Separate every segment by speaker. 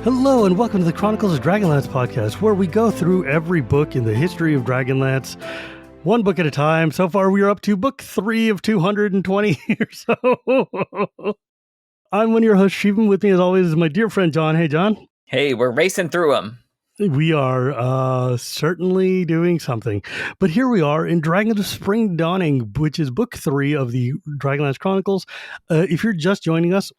Speaker 1: Hello and welcome to the Chronicles of Dragonlance podcast, where we go through every book in the history of Dragonlance, one book at a time. So far, we are up to book 3 of 220 or so. I'm one of your hosts, Shivan. With me, as always, is my dear friend, John. Hey, John.
Speaker 2: Hey, we're racing through them.
Speaker 1: We are certainly doing something. But here we are in Dragons of Spring Dawning, which is book 3 of the Dragonlance Chronicles. If you're just joining us,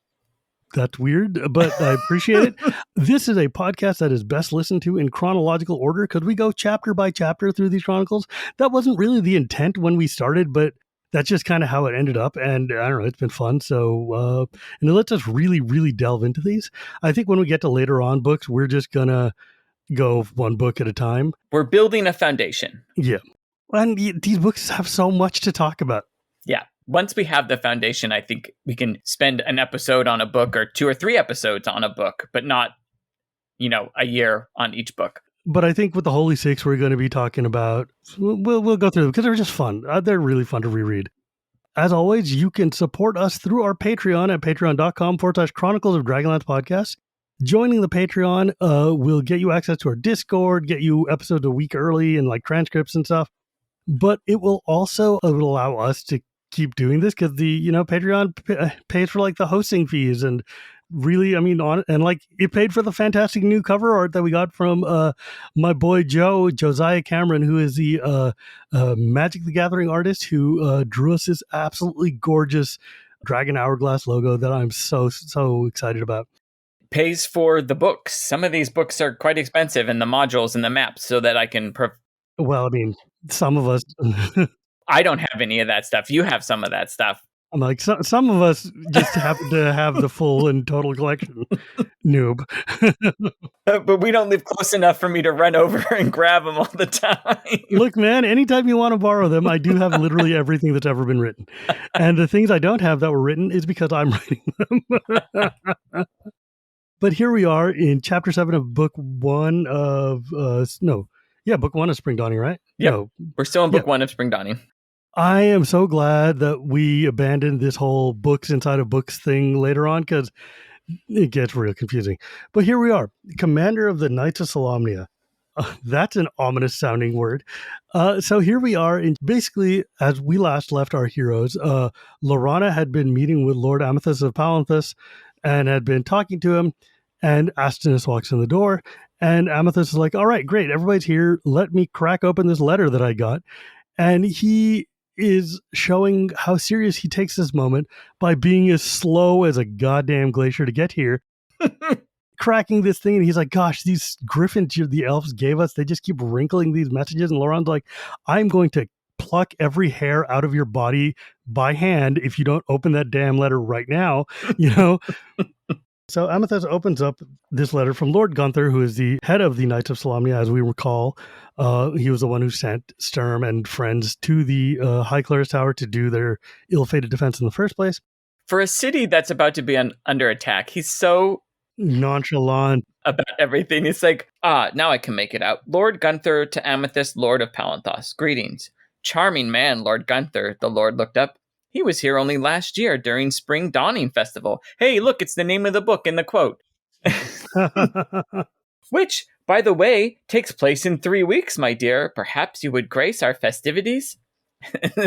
Speaker 1: that's weird, but I appreciate it. This is a podcast that is best listened to in chronological order because we go chapter by chapter through these chronicles. That wasn't really the intent when we started, but that's just kind of how it ended up. And I don't know, it's been fun. So, and it lets us really, really delve into these. I think when we get to later on books, we're just going to go one book at a time.
Speaker 2: We're building a foundation.
Speaker 1: Yeah. And these books have so much to talk about.
Speaker 2: Yeah. Once we have the foundation, I think we can spend an episode on a book or 2 or 3 episodes on a book, but not, a year on each book.
Speaker 1: But I think with the Holy Six, we're going to be talking about, we'll go through them because they're just fun. They're really fun to reread. As always, you can support us through our Patreon at patreon.com/Chronicles of Dragonlance Podcast. Joining the Patreon will get you access to our Discord, get you episodes a week early and like transcripts and stuff. But it will also allow us to keep doing this because the Patreon pays for like the hosting fees and really it paid for the fantastic new cover art that we got from my boy Josiah Cameron, who is the Magic the Gathering artist who drew us this absolutely gorgeous Dragon Hourglass logo that I'm so excited about.
Speaker 2: Pays for the books. Some of these books are quite expensive, and the modules and the maps, so that I can
Speaker 1: some of us
Speaker 2: I don't have any of that stuff. You have some of that stuff.
Speaker 1: I'm like, some of us just happen to have the full and total collection. Noob.
Speaker 2: But we don't live close enough for me to run over and grab them all the time.
Speaker 1: Look, man, anytime you want to borrow them, I do have literally everything that's ever been written. And the things I don't have that were written is because I'm writing them. But here we are in chapter 7 of book 1 of, book 1 of Spring Dawning, right?
Speaker 2: Yeah, we're still in book 1 of Spring Dawning.
Speaker 1: I am so glad that we abandoned this whole books inside of books thing later on because it gets real confusing. But here we are, commander of the Knights of Solamnia. That's an ominous sounding word. So here we are, and basically, as we last left our heroes, Laurana had been meeting with Lord Amethyst of Palanthas and had been talking to him, and Astinus walks in the door, and Amethyst is like, all right, great, everybody's here. Let me crack open this letter that I got. And he is showing how serious he takes this moment by being as slow as a goddamn glacier to get here. Cracking this thing, and he's like, gosh, these griffins the elves gave us, they just keep wrinkling these messages. And Laurent's like, I'm going to pluck every hair out of your body by hand if you don't open that damn letter right now, So Amethyst opens up this letter from Lord Gunther, who is the head of the Knights of Solamnia, as we recall. He was the one who sent Sturm and friends to the High Clerist's Tower to do their ill-fated defense in the first place.
Speaker 2: For a city that's about to be under attack, he's so
Speaker 1: nonchalant
Speaker 2: about everything. It's like, now I can make it out. Lord Gunther to Amethyst, Lord of Palanthas. Greetings. Charming man, Lord Gunther. The Lord looked up. He was here only last year during Spring Dawning Festival. Hey, look, it's the name of the book in the quote. Which, by the way, takes place in 3 weeks, my dear. Perhaps you would grace our festivities?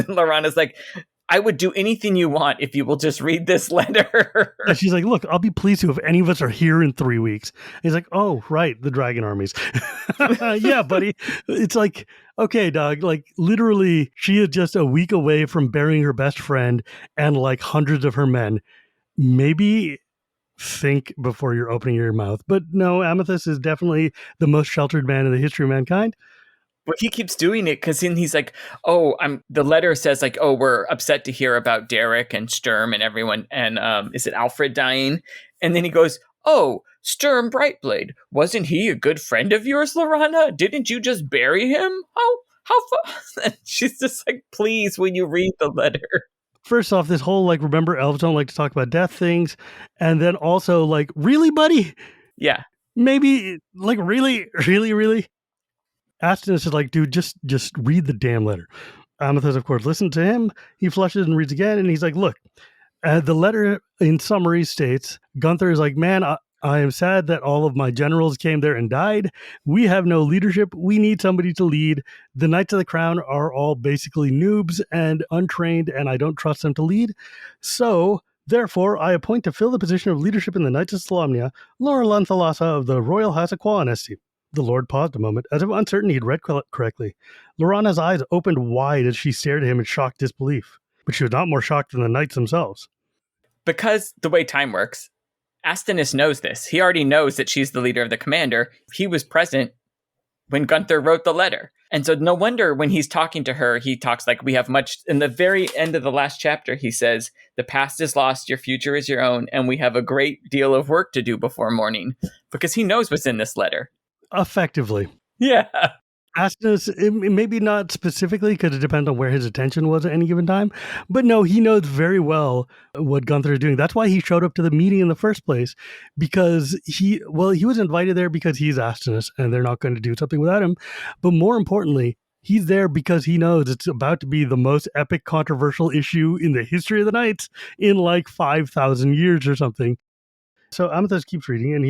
Speaker 2: Laurana's like, I would do anything you want if you will just read this letter.
Speaker 1: And she's like, look, I'll be pleased to if any of us are here in 3 weeks. And he's like, oh, right, the dragon armies. Yeah, buddy. It's like, okay, dog, like literally she is just a week away from burying her best friend and like hundreds of her men. Maybe think before you're opening your mouth. But no, Amethyst is definitely the most sheltered man in the history of mankind.
Speaker 2: But he keeps doing it because then he's like, the letter says like, we're upset to hear about Derek and Sturm and everyone. And is it Alfred dying? And then he goes, Sturm Brightblade. Wasn't he a good friend of yours, Laurana? Didn't you just bury him? How far? She's just like, please, when you read the letter.
Speaker 1: First off, this whole like, remember elves don't like to talk about death things. And then also like, really, buddy?
Speaker 2: Yeah.
Speaker 1: Maybe like, really? Astinus is like, dude, just read the damn letter. Amethyst, of course, listened to him. He flushes and reads again, and he's like, look, the letter in summary states, Gunther is like, man, I am sad that all of my generals came there and died. We have no leadership. We need somebody to lead. The Knights of the Crown are all basically noobs and untrained, and I don't trust them to lead. So, therefore, I appoint to fill the position of leadership in the Knights of Solamnia, Laurana Thalassa of the Royal House of Qualinesti. The Lord paused a moment, as if uncertain he'd read correctly. Laurana's eyes opened wide as she stared at him in shocked disbelief. But she was not more shocked than the knights themselves.
Speaker 2: Because the way time works, Tanis knows this. He already knows that she's the leader of the commander. He was present when Gunther wrote the letter. And so no wonder when he's talking to her, he talks like we have much. In the very end of the last chapter, he says, the past is lost, your future is your own, and we have a great deal of work to do before morning. Because he knows what's in this letter.
Speaker 1: Effectively.
Speaker 2: Yeah.
Speaker 1: Aston's, maybe not specifically because it depends on where his attention was at any given time, but no, he knows very well what Gunther is doing. That's why he showed up to the meeting in the first place, because he was invited there because he's Astonus and they're not going to do something without him. But more importantly, he's there because he knows it's about to be the most epic controversial issue in the history of the Knights in like 5,000 years or something. So Amethyst keeps reading and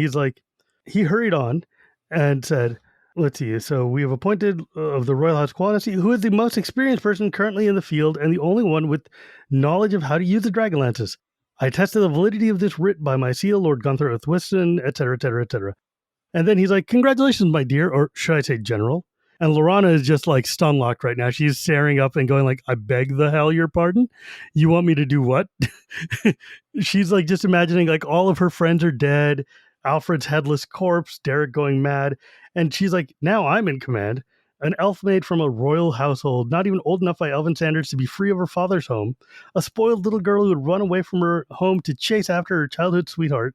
Speaker 1: he hurried on and said, let's see. So we have appointed of the Royal House Qualinesti, who is the most experienced person currently in the field and the only one with knowledge of how to use the dragon lances. I tested the validity of this writ by my seal, Lord Gunther of Thwiston, etc., etc., etc. And then he's like, congratulations, my dear, or should I say general? And Laurana is just like stun locked right now. She's staring up and going like, I beg the hell your pardon? You want me to do what? She's like just imagining like all of her friends are dead. Alfred's headless corpse, Derek going mad. And she's like, now I'm in command. An elf maid from a royal household, not even old enough by elven standards to be free of her father's home. A spoiled little girl who would run away from her home to chase after her childhood sweetheart.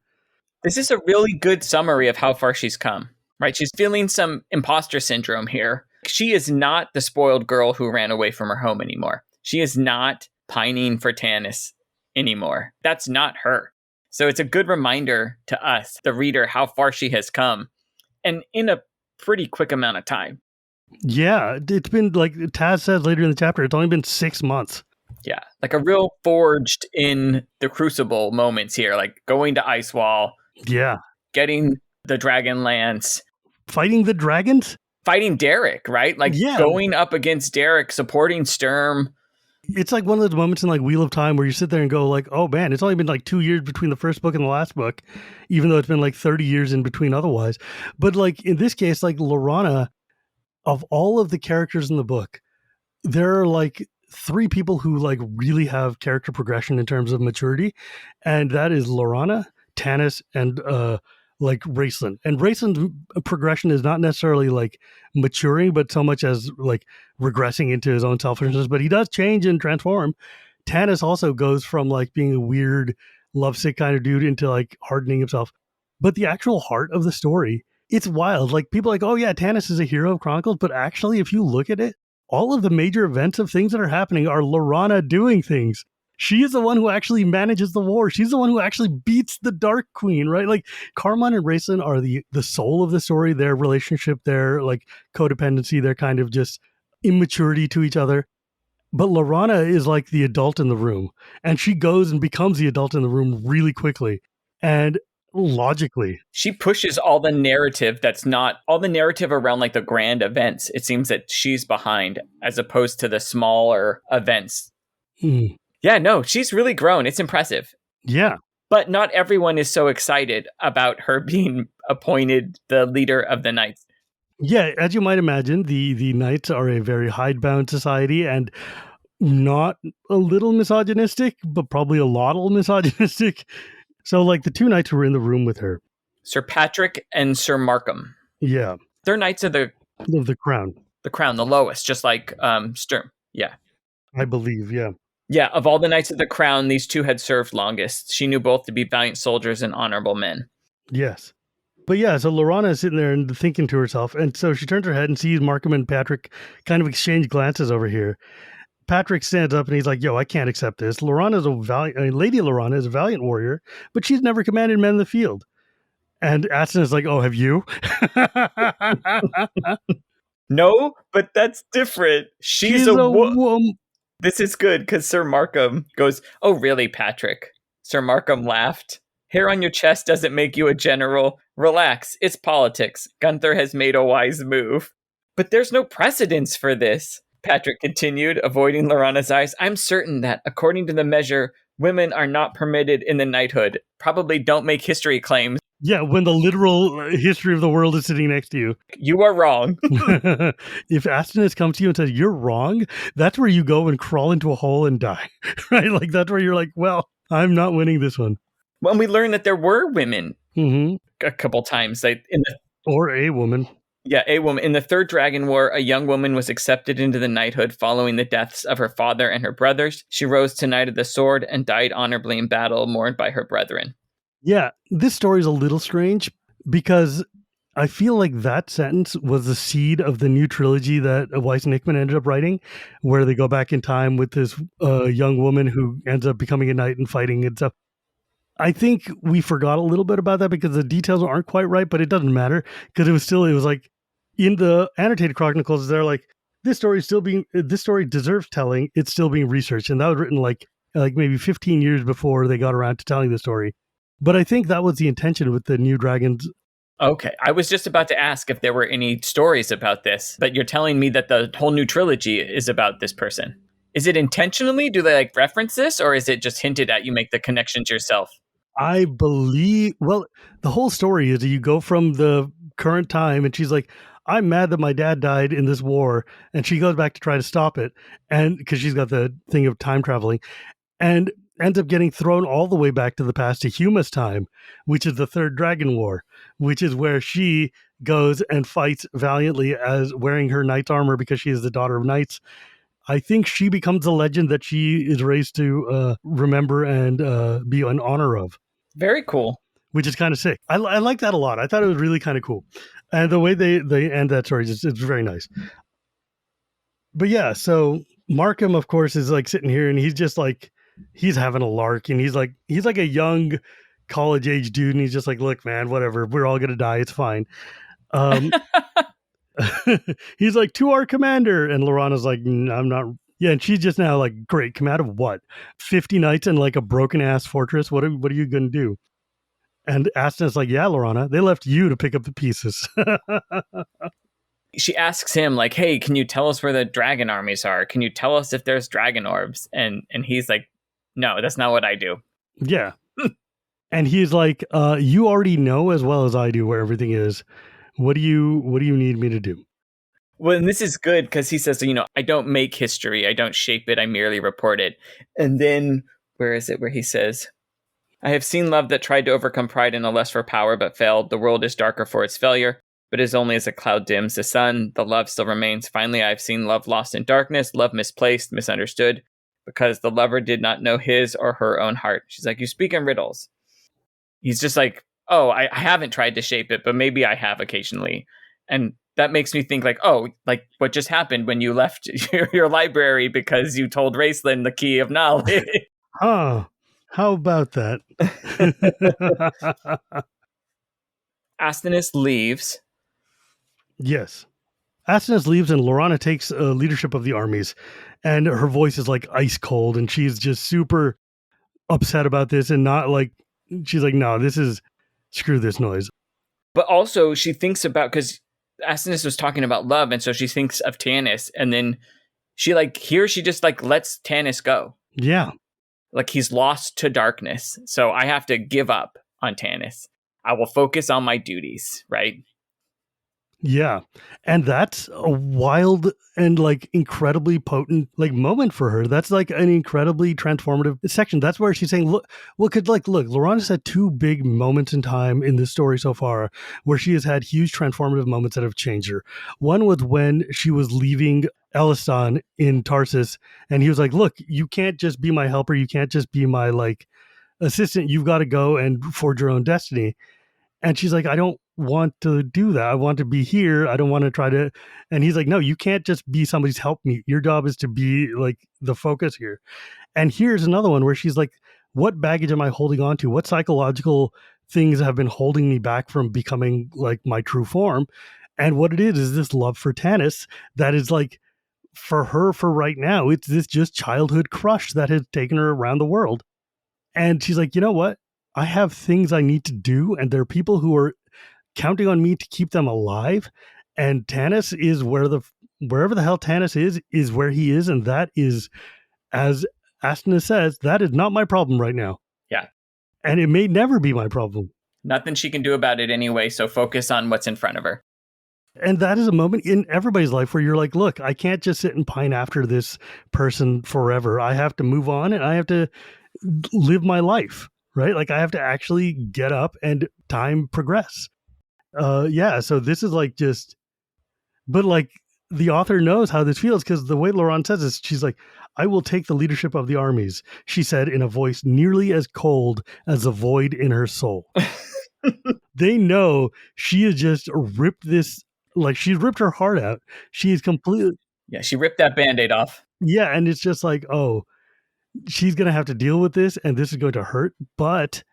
Speaker 2: This is a really good summary of how far she's come, right? She's feeling some imposter syndrome here. She is not the spoiled girl who ran away from her home anymore. She is not pining for Tanis anymore. That's not her. So it's a good reminder to us, the reader, how far she has come, and in a pretty quick amount of time.
Speaker 1: Yeah, it's been like Taz says later in the chapter, it's only been 6 months.
Speaker 2: Yeah, like a real forged in the crucible moments here, like going to Icewall.
Speaker 1: Yeah.
Speaker 2: Getting the dragon lance.
Speaker 1: Fighting the dragons?
Speaker 2: Fighting Derek, right? Like going up against Derek, supporting Sturm.
Speaker 1: It's like one of those moments in like Wheel of Time where you sit there and go like, oh man, it's only been like 2 years between the first book and the last book, even though it's been like 30 years in between otherwise. But like in this case, like Laurana, of all of the characters in the book, there are like 3 people who like really have character progression in terms of maturity. And that is Laurana, Tanis, and like Raceland. And Raceland's progression is not necessarily like maturing, but so much as like regressing into his own selfishness. But he does change and transform. Tanis also goes from like being a weird, lovesick kind of dude into like hardening himself. But the actual heart of the story, it's wild. Like people are like, oh yeah, Tanis is a hero of Chronicles. But actually, if you look at it, all of the major events of things that are happening are Laurana doing things. She is the one who actually manages the war. She's the one who actually beats the Dark Queen, right? Like Carmine and Raceland are the soul of the story, their relationship, their like codependency, their kind of just immaturity to each other. But Laurana is like the adult in the room, and she goes and becomes the adult in the room really quickly and logically.
Speaker 2: She pushes all the narrative that's not all the narrative around like the grand events. It seems that she's behind as opposed to the smaller events.
Speaker 1: Mm.
Speaker 2: Yeah, no, she's really grown. It's impressive.
Speaker 1: Yeah.
Speaker 2: But not everyone is so excited about her being appointed the leader of the Knights.
Speaker 1: Yeah, as you might imagine, the Knights are a very hidebound society and not a little misogynistic, but probably a lot misogynistic. So, like the 2 knights who were in the room with her,
Speaker 2: Sir Patrick and Sir Markham.
Speaker 1: Yeah.
Speaker 2: They're Knights of the
Speaker 1: Crown.
Speaker 2: The Crown, the lowest, just like Sturm. Yeah.
Speaker 1: I believe, yeah.
Speaker 2: Yeah, of all the Knights of the Crown, these 2 had served longest. She knew both to be valiant soldiers and honorable men.
Speaker 1: Yes. But yeah, so Laurana is sitting there and thinking to herself, and so she turns her head and sees Markham and Patrick kind of exchange glances over here. Patrick stands up and he's like, yo, I can't accept this. Lady Laurana is a valiant warrior, but she's never commanded men in the field. And Aston is like, oh, have you?
Speaker 2: No, but that's different. She's a woman. This is good because Sir Markham goes, oh, really, Patrick? Sir Markham laughed. Hair on your chest doesn't make you a general. Relax, it's politics. Gunther has made a wise move. But there's no precedence for this, Patrick continued, avoiding Laurana's eyes. I'm certain that, according to the measure, women are not permitted in the knighthood. Probably don't make history claims.
Speaker 1: Yeah, when the literal history of the world is sitting next to you.
Speaker 2: You are wrong.
Speaker 1: If Astinus comes to you and says, you're wrong, that's where you go and crawl into a hole and die, right? Like, that's where you're like, well, I'm not winning this one.
Speaker 2: When we learned that there were women
Speaker 1: Mm-hmm.
Speaker 2: a couple times, like
Speaker 1: Or a woman.
Speaker 2: Yeah, a woman. In the Third Dragon War, a young woman was accepted into the knighthood following the deaths of her father and her brothers. She rose to Knight of the Sword and died honorably in battle, mourned by her brethren.
Speaker 1: Yeah, this story is a little strange because I feel like that sentence was the seed of the new trilogy that Weiss and Hickman ended up writing, where they go back in time with this young woman who ends up becoming a knight and fighting and stuff. I think we forgot a little bit about that because the details aren't quite right, but it doesn't matter because it was like in the annotated chronicles, they're like, this story deserves telling. It's still being researched. And that was written like maybe 15 years before they got around to telling the story. But I think that was the intention with the new dragons.
Speaker 2: Okay, I was just about to ask if there were any stories about this, but you're telling me that the whole new trilogy is about this person. Is it intentionally? Do they like reference this, or is it just hinted at? You make the connections yourself.
Speaker 1: I believe, well, the whole story is that you go from the current time and she's like, I'm mad that my dad died in this war. And she goes back to try to stop it. And because she's got the thing of time traveling and ends up getting thrown all the way back to the past to Huma's time, which is the Third Dragon War, which is where she goes and fights valiantly as wearing her knight's armor because she is the daughter of knights. I think she becomes the legend that she is raised to remember and be in honor of.
Speaker 2: Very cool.
Speaker 1: Which is kind of sick. I like that a lot. I thought it was really kind of cool. And the way they end that story, it's very nice. But yeah, so Markham, of course, is like sitting here and he's just like, he's having a lark and he's like a young college age dude. And he's just like, look, man, whatever. We're all going to die. It's fine. He's like, to our commander. And Laurana's like, I'm not. Yeah, and she's just now like, great, command of what? 50 knights and like a broken ass fortress? What are you going to do? And Aston's like, yeah, Laurana, they left you to pick up the pieces.
Speaker 2: She asks him, like, hey, can you tell us where the dragon armies are? Can you tell us if there's dragon orbs? And he's like, no, that's not what I do.
Speaker 1: Yeah. And he's like, you already know as well as I do where everything is. What do you need me to do?
Speaker 2: Well, and this is good because he says, I don't make history. I don't shape it. I merely report it. And then where is it where he says, I have seen love that tried to overcome pride in a lust for power but failed. The world is darker for its failure, but is only as a cloud dims the sun. The love still remains. Finally, I've seen love lost in darkness, love misplaced, misunderstood, because the lover did not know his or her own heart. She's like, you speak in riddles. He's just like, oh, I haven't tried to shape it, but maybe I have occasionally. And that makes me think like, oh, like what just happened when you left your library because you told Raceland the key of knowledge.
Speaker 1: Huh. How about that?
Speaker 2: Astinus leaves.
Speaker 1: Yes. Astinus leaves and Laurana takes leadership of the armies. And her voice is like ice cold. And she's just super upset about this and not like, she's like, no, this is, screw this noise.
Speaker 2: But also she thinks about, because Astinus was talking about love. And so she thinks of Tanis. And then she just like lets Tanis go.
Speaker 1: Yeah.
Speaker 2: Like he's lost to darkness. So I have to give up on Tanis. I will focus on my duties, right?
Speaker 1: Yeah. And that's a wild and like incredibly potent like moment for her. That's like an incredibly transformative section. That's where she's saying, look, Laurana's had two big moments in time in this story so far where she has had huge transformative moments that have changed her. One was when she was leaving Elistan in Tarsus and he was like, look, you can't just be my helper. You can't just be my like assistant. You've got to go and forge your own destiny. And she's like, I don't want to do that. I want to be here. I don't want to try to. And he's like, no, you can't just be somebody's helpmeet. Your job is to be like the focus here. And here's another one where she's like, what baggage am I holding on to? What psychological things have been holding me back from becoming like my true form? And what it is this love for Tanis that is like, for her, for right now, it's this just childhood crush that has taken her around the world. And she's like, you know what? I have things I need to do, and there are people who are counting on me to keep them alive. And Tanis is wherever the hell Tanis is where he is, and that is, as Astana says, that is not my problem right now.
Speaker 2: Yeah.
Speaker 1: And it may never be my problem.
Speaker 2: Nothing she can do about it anyway, so focus on what's in front of her.
Speaker 1: And that is a moment in everybody's life where you're like, look, I can't just sit and pine after this person forever. I have to move on and I have to live my life, right? Like I have to actually get up and time progress. Yeah, so this is like just, but like the author knows how this feels because the way Laurana says this, she's like, I will take the leadership of the armies, she said in a voice nearly as cold as the void in her soul. They know she has just ripped this, like she's ripped her heart out. She is completely,
Speaker 2: Yeah, she ripped that Band-Aid off.
Speaker 1: yeah, and it's just like, oh, she's going to have to deal with this and this is going to hurt, but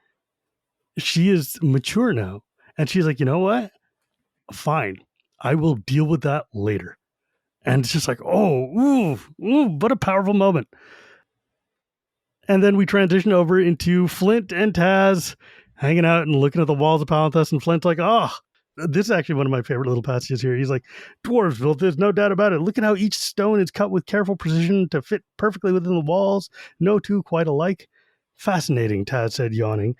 Speaker 1: she is mature now. And she's like, you know what? Fine. I will deal with that later. And it's just like, oh, what a powerful moment. And then we transition over into Flint and Tas hanging out and looking at the walls of Tas, and Flint's like, oh, this is actually one of my favorite little passages here. He's like, dwarves built this, no doubt about it. Look at how each stone is cut with careful precision to fit perfectly within the walls. No two quite alike. Fascinating, Tas said, yawning.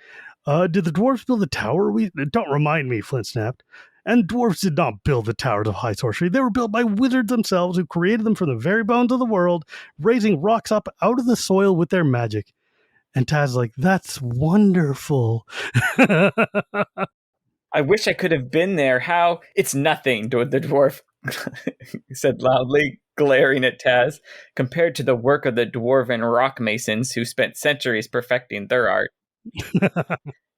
Speaker 1: Did the dwarves build the tower? Don't remind me, Flint snapped. And dwarves did not build the towers of high sorcery. They were built by wizards themselves who created them from the very bones of the world, raising rocks up out of the soil with their magic. And Taz's like, that's wonderful.
Speaker 2: I wish I could have been there. How? It's nothing, the dwarf said loudly, glaring at Tas, compared to the work of the dwarven rock masons who spent centuries perfecting their art.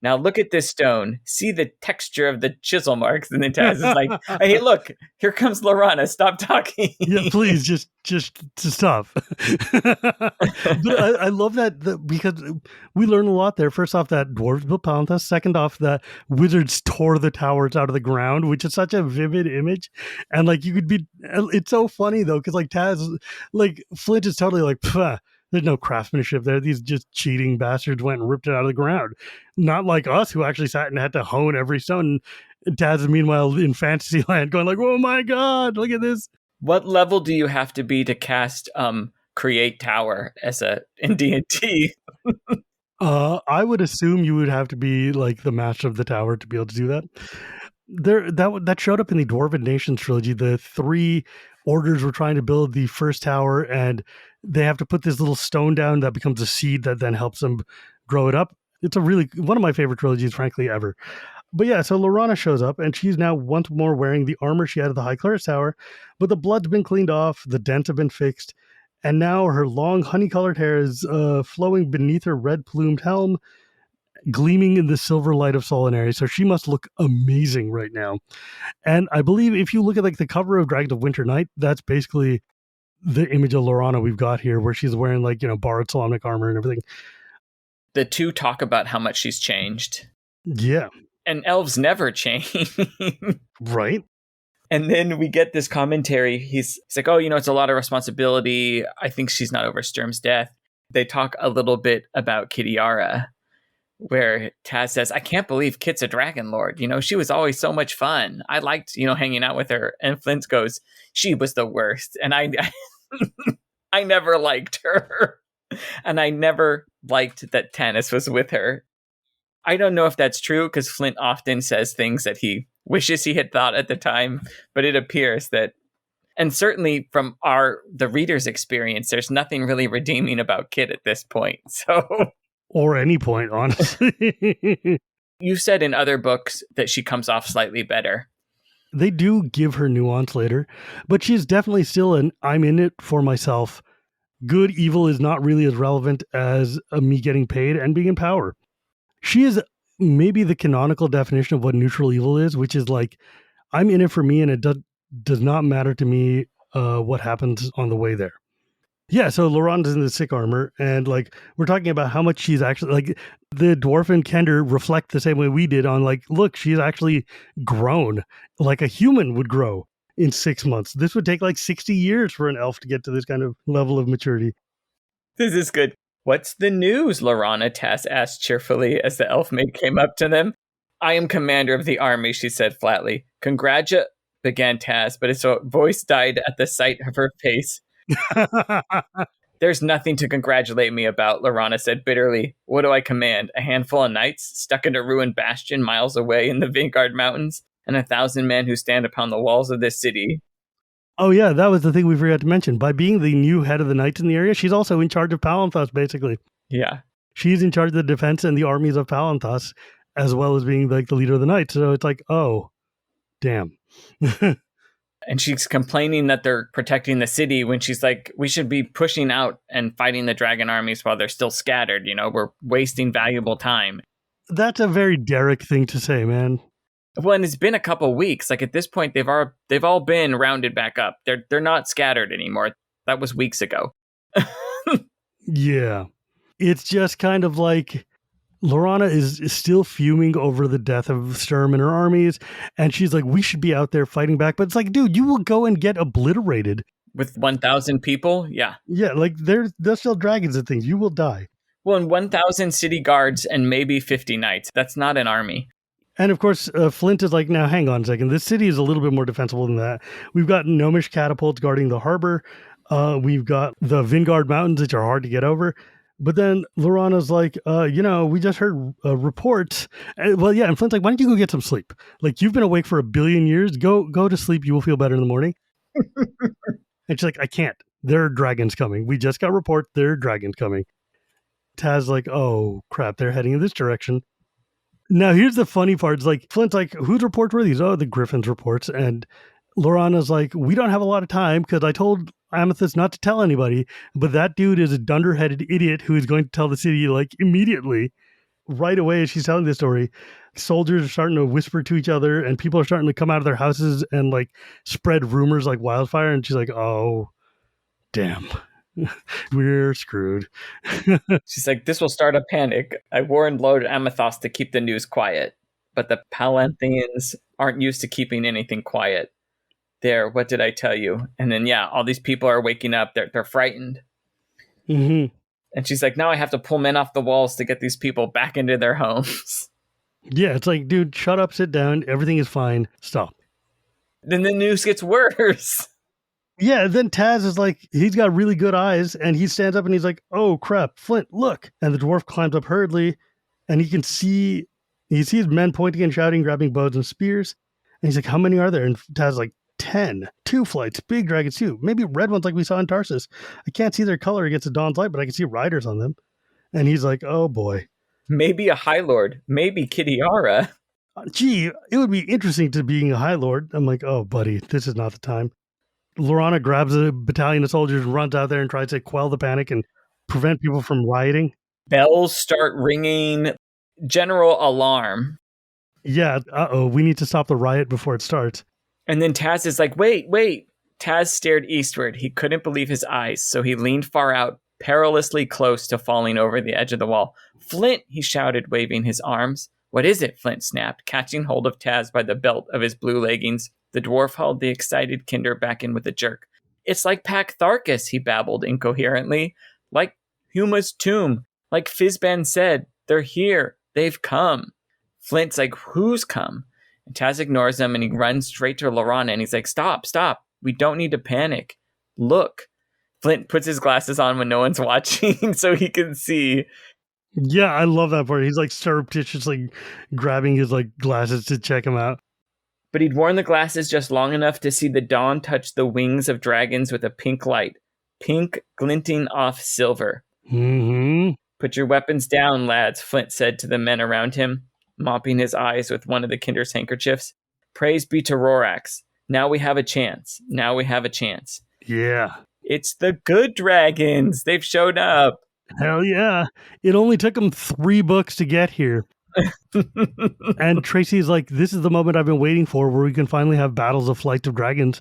Speaker 2: Now look at this stone. See the texture of the chisel marks. And then Tas is like, hey, look, here comes Laurana. Stop talking.
Speaker 1: Yeah, please, just to stop. But I love that because we learn a lot there. First off, that dwarves built Palanthas. Second off, that wizards tore the towers out of the ground, which is such a vivid image. And like you could be, it's so funny though, because like Tas, like Flint is totally like, there's no craftsmanship there. These just cheating bastards went and ripped it out of the ground. Not like us who actually sat and had to hone every stone. And Tas is meanwhile in Fantasyland going like, oh my God, look at this.
Speaker 2: What level do you have to be to cast Create Tower as in D&D?
Speaker 1: I would assume you would have to be like the master of the tower to be able to do that. That showed up in the Dwarven Nations trilogy. The three orders were trying to build the first tower, and they have to put this little stone down that becomes a seed that then helps them grow it up. It's a really one of my favorite trilogies, frankly, ever. But yeah, so Laurana shows up, and she's now once more wearing the armor she had at the High Clerist's Tower, but the blood's been cleaned off, the dents have been fixed, and now her long honey-colored hair is flowing beneath her red-plumed helm, gleaming in the silver light of Solanary. So she must look amazing right now. And I believe if you look at like the cover of Dragons of Winter Night, that's basically the image of Laurana we've got here, where she's wearing like, borrowed Solamnic armor and everything.
Speaker 2: The two talk about how much she's changed.
Speaker 1: Yeah.
Speaker 2: And elves never change.
Speaker 1: Right.
Speaker 2: And then we get this commentary. He's like, oh, it's a lot of responsibility. I think she's not over Sturm's death. They talk a little bit about Kitiara, where Tas says, I can't believe Kit's a Dragon Lord. She was always so much fun. I liked, hanging out with her. And Flint goes, she was the worst. And I never liked her. And I never liked that Tanis was with her. I don't know if that's true, because Flint often says things that he wishes he had thought at the time. But it appears that, and certainly from the reader's experience, there's nothing really redeeming about Kit at this point. So...
Speaker 1: Or any point, honestly.
Speaker 2: You said in other books that she comes off slightly better.
Speaker 1: They do give her nuance later, but she's definitely still an I'm in it for myself. Good, evil is not really as relevant as me getting paid and being in power. She is maybe the canonical definition of what neutral evil is, which is like, I'm in it for me and it does not matter to me what happens on the way there. Yeah, so Laurana's in the sick armor, and like we're talking about how much she's actually like the dwarf and Kender reflect the same way we did on like, look, she's actually grown like a human would grow in 6 months. This would take like 60 years for an elf to get to this kind of level of maturity.
Speaker 2: This is good. What's the news, Laurana? Tas asked cheerfully as the elf maid came up to them. I am commander of the army, she said flatly. Began Tas, but his voice died at the sight of her face. There's nothing to congratulate me about, Laurana said bitterly. What do I command? A handful of knights stuck in a ruined bastion miles away in the Vanguard Mountains, and 1,000 men who stand upon the walls of this city.
Speaker 1: Oh yeah, that was the thing we forgot to mention. By being the new head of the knights in the area, she's also in charge of Palanthas, basically.
Speaker 2: Yeah.
Speaker 1: She's in charge of the defense and the armies of Palanthas, as well as being like the leader of the knights. So it's like, oh, damn.
Speaker 2: And she's complaining that they're protecting the city when she's like, we should be pushing out and fighting the dragon armies while they're still scattered. You know, we're wasting valuable time.
Speaker 1: That's a very Derek thing to say, man.
Speaker 2: Well, and it's been a couple weeks. Like at this point, they've all been rounded back up. They're not scattered anymore. That was weeks ago.
Speaker 1: Yeah. It's just kind of like Laurana is still fuming over the death of Sturm and her armies, and she's like, we should be out there fighting back. But it's like, dude, you will go and get obliterated.
Speaker 2: With 1,000 people? Yeah.
Speaker 1: Yeah, like there's still dragons and things. You will die.
Speaker 2: Well, and 1,000 city guards and maybe 50 knights. That's not an army.
Speaker 1: And of course, Flint is like, now hang on a second. This city is a little bit more defensible than that. We've got gnomish catapults guarding the harbor. We've got the Vanguard Mountains, which are hard to get over. But then Laurana's like, we just heard reports. Well, yeah, and Flint's like, why don't you go get some sleep? Like, you've been awake for 1 billion years. Go to sleep. You will feel better in the morning. And she's like, I can't. There are dragons coming. We just got report. There are dragons coming. Taz like, oh, crap. They're heading in this direction. Now, here's the funny part. It's like, Flint's like, whose reports were these? Oh, the Griffin's reports. And Laurana's like, we don't have a lot of time because I told Amethyst not to tell anybody, but that dude is a dunderheaded idiot who is going to tell the city, like, immediately. Right away as she's telling this story, soldiers are starting to whisper to each other and people are starting to come out of their houses and, like, spread rumors like wildfire. And she's like, oh, damn. We're screwed.
Speaker 2: She's like, this will start a panic. I warned Lord Amethyst to keep the news quiet, but the Palanthians aren't used to keeping anything quiet. There, what did I tell you? And then, yeah, all these people are waking up. They're frightened.
Speaker 1: Mm-hmm.
Speaker 2: And she's like, now I have to pull men off the walls to get these people back into their homes.
Speaker 1: Yeah, it's like, dude, shut up, sit down. Everything is fine. Stop.
Speaker 2: Then the news gets worse.
Speaker 1: Yeah, then Taz is like, he's got really good eyes, and he stands up and he's like, oh, crap, Flint, look. And the dwarf climbs up hurriedly, and he sees men pointing and shouting, grabbing bows and spears. And he's like, how many are there? And Taz is like, 10. 2 flights, big dragons too. Maybe red ones like we saw in Tarsus. I can't see their color against the dawn's light, but I can see riders on them. And he's like, oh, boy.
Speaker 2: Maybe a Highlord. Maybe Kitiara.
Speaker 1: Gee, it would be interesting to being a Highlord. I'm like, oh, buddy, this is not the time. Laurana grabs a battalion of soldiers, runs out there and tries to quell the panic and prevent people from rioting.
Speaker 2: Bells start ringing. General alarm.
Speaker 1: Yeah, we need to stop the riot before it starts.
Speaker 2: And then Taz is like, wait. Taz stared eastward. He couldn't believe his eyes, so he leaned far out, perilously close to falling over the edge of the wall. Flint, he shouted, waving his arms. What is it? Flint snapped, catching hold of Taz by the belt of his blue leggings. The dwarf hauled the excited Kinder back in with a jerk. It's like Paktharkus, he babbled incoherently. Like Huma's tomb. Like Fizban said, they're here. They've come. Flint's like, who's come? And Taz ignores him and he runs straight to Laurana and he's like, stop. We don't need to panic. Look. Flint puts his glasses on when no one's watching so he can see.
Speaker 1: Yeah, I love that part. He's like surreptitiously grabbing his like glasses to check him out.
Speaker 2: But he'd worn the glasses just long enough to see the dawn touch the wings of dragons with a pink light. Pink glinting off silver.
Speaker 1: Mm-hmm.
Speaker 2: Put your weapons down, lads, Flint said to the men around him, mopping his eyes with one of the Kinder's handkerchiefs. Praise be to Rorax. Now we have a chance.
Speaker 1: Yeah.
Speaker 2: It's the good dragons. They've shown up.
Speaker 1: Hell yeah. It only took them 3 books to get here. And Tracy's like, this is the moment I've been waiting for where we can finally have battles of Flight of Dragons,